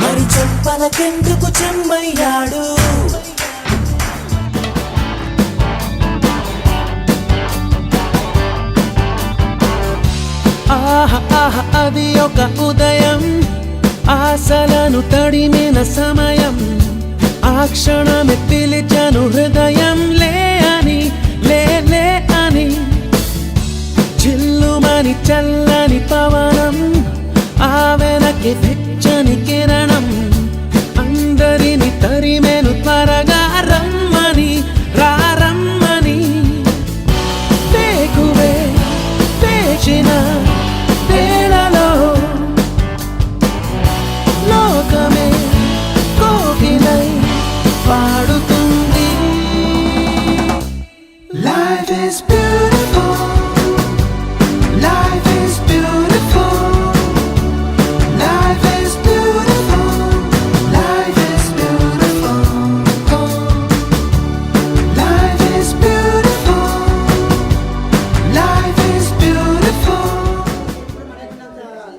మరి చెంపలకెందుకు చెమ్మయ్యాడు ఆహా ఆహా అది ఒక ఉదయం ఆశలను తడిమిన సమయం ఆ క్షణమే పిలిచాను హృదయం లే అని లే లే అని చిల్లుమని చల్లని పవనం ఆ వెనక్కి వెచ్చని కిరణం అందరిని తరిమెను త్వరగా రమ్మని రారమ్మని వేకువే వేచిన వేళలో లోకమే కోకిలై పాడుతుంది Life is beautiful. Life is beautiful. Life is beautiful. Life is beautiful. Life is beautiful. Life is beautiful.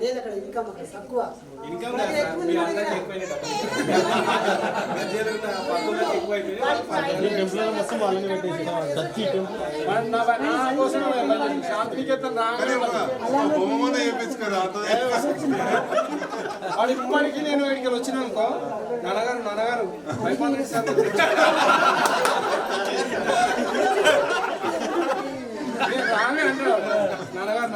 లేదు అక్కడ ఇన్కమ్ అక్కడ తక్కువ ఇప్పటికీ నేను ఇక్కడ వచ్చినానుకో నాన్నగారు రానే అంటాడు నాన్నగారు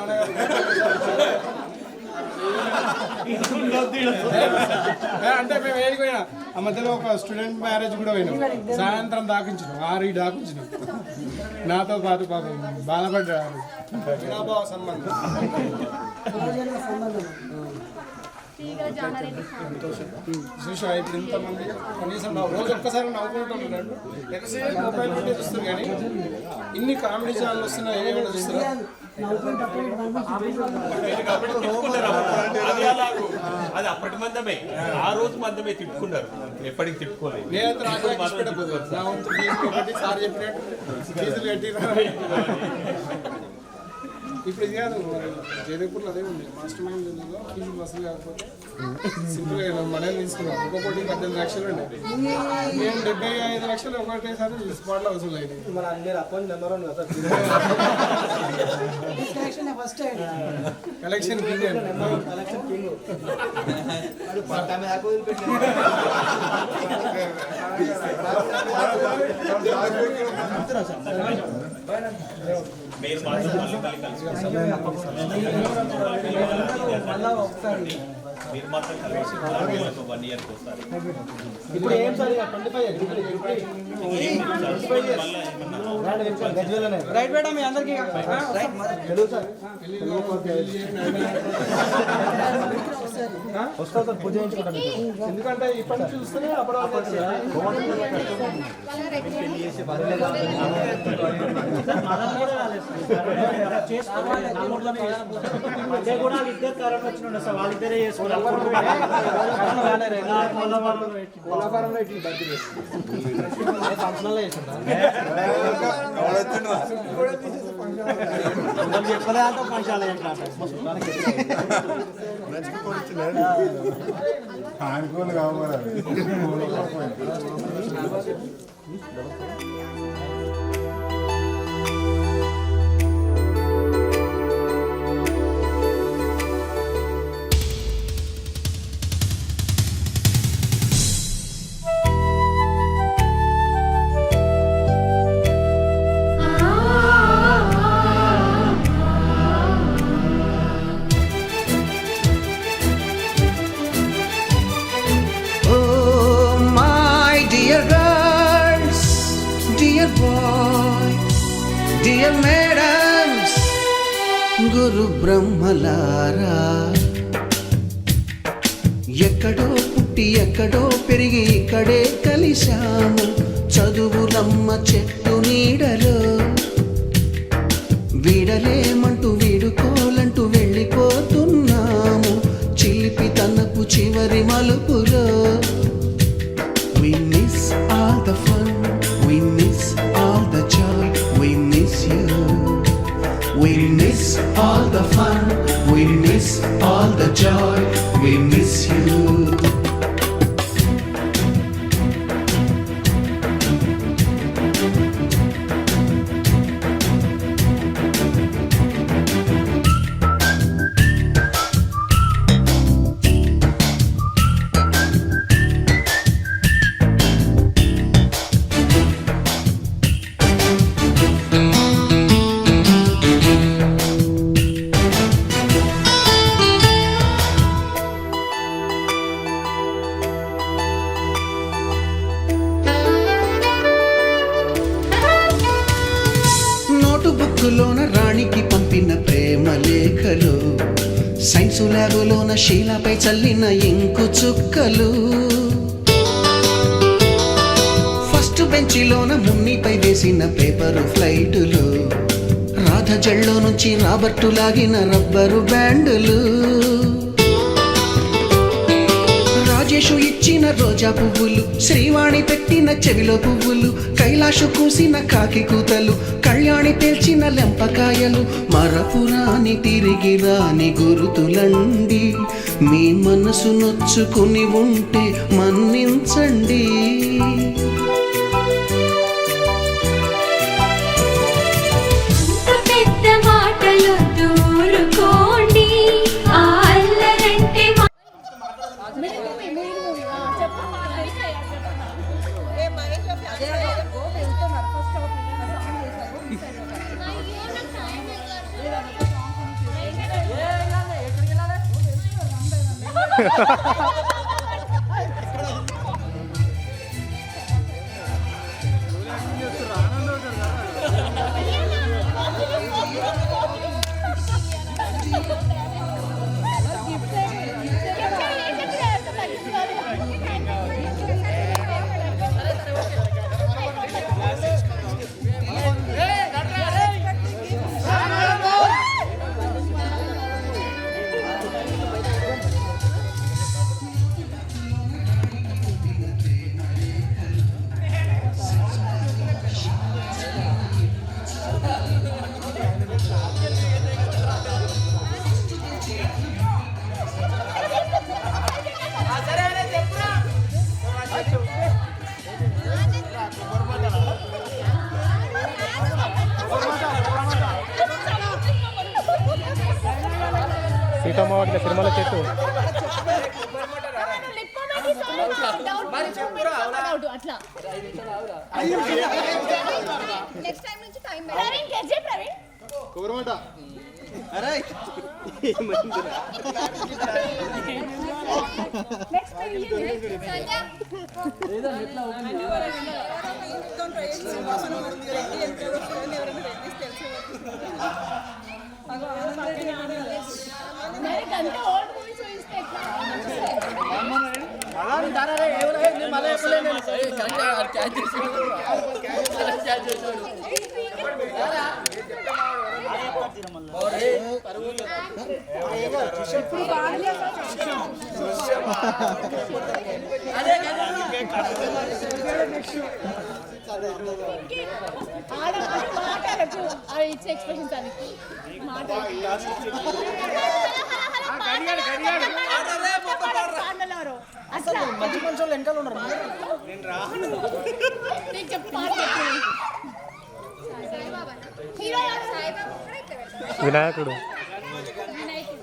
అంటే మేము ఏడిపోయినా ఆ మధ్యలో ఒక స్టూడెంట్ మ్యారేజ్ కూడా పోయినాం సాయంత్రం దాకించినాం 6 దాకించినాం నాతో పాటు పాపం బాధపడ్డారు వినాభావ సంబంధం చూసా ఇప్పుడు ఇంతమంది కనీసం రోజు ఒక్కసారి నవ్వుకుంటున్నాడు ఎంతసేపు మొబైల్ ఉంటే చూస్తారు కానీ ఇన్ని కామెడీ ఛానల్ వస్తున్నాయి ఏమైనా చూస్తారా అది అప్పటి మందమే ఆ రోజు మందమే తిట్టుకున్నారు ఎప్పటికి తిట్టుకోలేదు నేనైతే నా వంతు ఫీజులు కట్టి సార్ చెప్పినట్టు ఫీజులు కట్టి ఇప్పుడు ఇది కాదు జయదేపూర్లో అదే ఉంది మాస్టర్ మైండ్ ఫీజు వసూలు కాకపోతే సింపుల్గా మనల్ని తీసుకున్నాం ఒక్కొక్కటి 18 లక్షలు ఉండే మేము 75 లక్షలు ఒకటేసారి స్పాట్లో వసూలు అయింది మన అందరు అకౌంట్ నెంబర్ ఉంది కదా first collection king collection king మీరు మాత్రం మీరు మాత్రం కలిసి 1 ఇయర్కి వస్తారు. ఇప్పుడు ఏం సార్ 25 రైట్ మేడం మీ అందరికీ తెలుగు సార్ వస్తా సార్ పూజ చేయించుకుంటాను ఎందుకంటే ఇప్పటి నుంచి చూస్తేనే అప్పుడు కూడా ఇద్దరు కారణం వచ్చిన సార్ వాళ్ళిద్దరే చేసుకున్నారు ఫంక్షన్లో చెప్పలే అంత ఫంక్షన్ అనుకోని కావాలి డియర్ మేడమ్స్ గురు బ్రహ్మలారా ఎక్కడో పుట్టి ఎక్కడో పెరిగి ఇక్కడే కలిశాము చదువులమ్మ చెట్టు నీడలో వీడలేమంటూ వీడుకోలంటూ వెళ్ళిపోతున్నాము చిలిపి తనపు చివరి మలుపులో We miss all the fun, we miss all the joy, we miss you. We miss all the fun, we miss all the joy, we miss you. బుక్కులోన రాణికి పంపిన ప్రేమ లేఖలు సైన్సు ల్యాబులోన శీలపై చల్లిన ఇంకు చుక్కలు ఫస్ట్ బెంచిలోన మున్నిపై వేసిన పేపరు ఫ్లైటులు రాధ జల్లో నుంచి రాబర్టు లాగిన రబ్బరు బ్యాండులు రాజేషు ఇచ్చిన రోజా పువ్వులు శ్రీవాణి పెట్టిన చెవిలో పువ్వులు కైలాషు కూసిన కాకి కూతలు కళ్యాణి పేల్చిన లెంపకాయలు మరపురాని తిరిగి రాని గురుతులండి మీ మనసు నొచ్చుకుని ఉంటే మన్నించండి పెద్ద మాటలు దూరుకోండి సీతమ్మ వాటికి సినిమాల చెట్టు అట్లా నెక్స్ట్ టైం నుంచి టైం ప్రవీణ్ కేజే ప్రవీణ్ కుబరమాట నెక్స్ట్ టైం మరి కంటే ఓల్డ్ మూవీస్ చూస్తే ఇచ్చే ఎక్స్ప్రెషన్స్ అని మంచి మంచి వాళ్ళు వెనకాల ఉన్నారు వినాయకుడు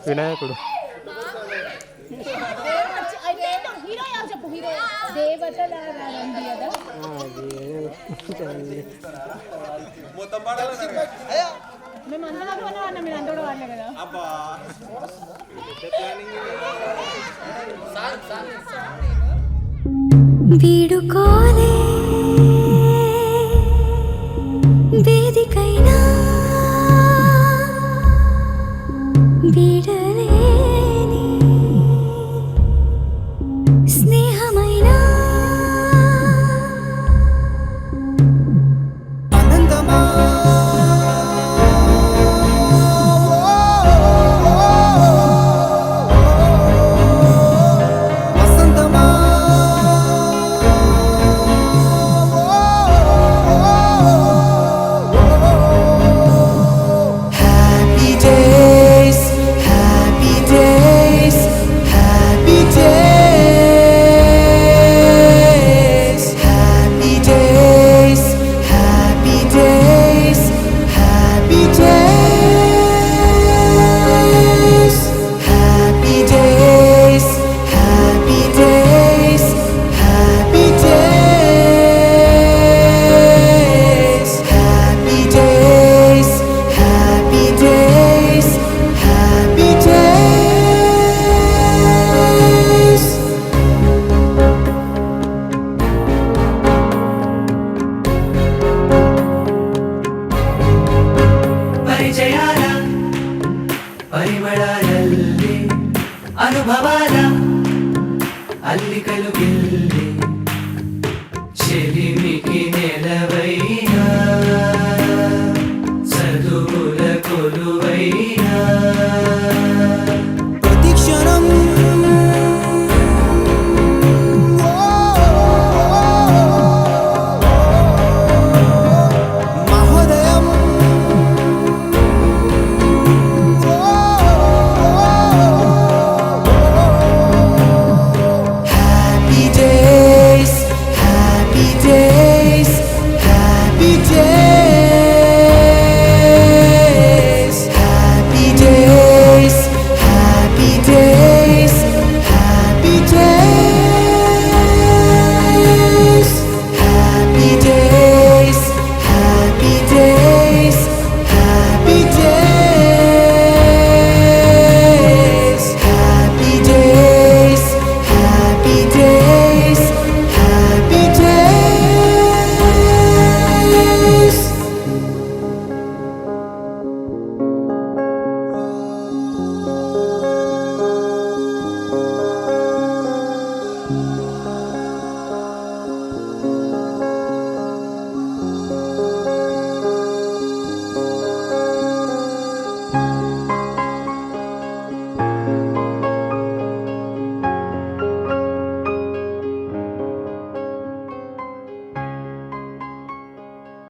వినాయకుడు హీరో ఎవరు చెప్పు హీరో దేవతల రండి కదా మేము అందరం కూడా వాడినా మీరు అంతా కూడా వాడలే కదా వీడుకోలే వేదికైనా వీడలేని స్నేహమైనా అనంతమా వసంతమా happy days happy days happy days happy days happy days happy days happy days happy days happy days happy days happy days happy days ಪರಿಚಯಾಲ ಪರಿಮಳದಲ್ಲಿ ಅನುಭವಾಲ ಅಲ್ಲಿ ಕಲುಗಿಲ್ಲಿ ಚೆಲಿ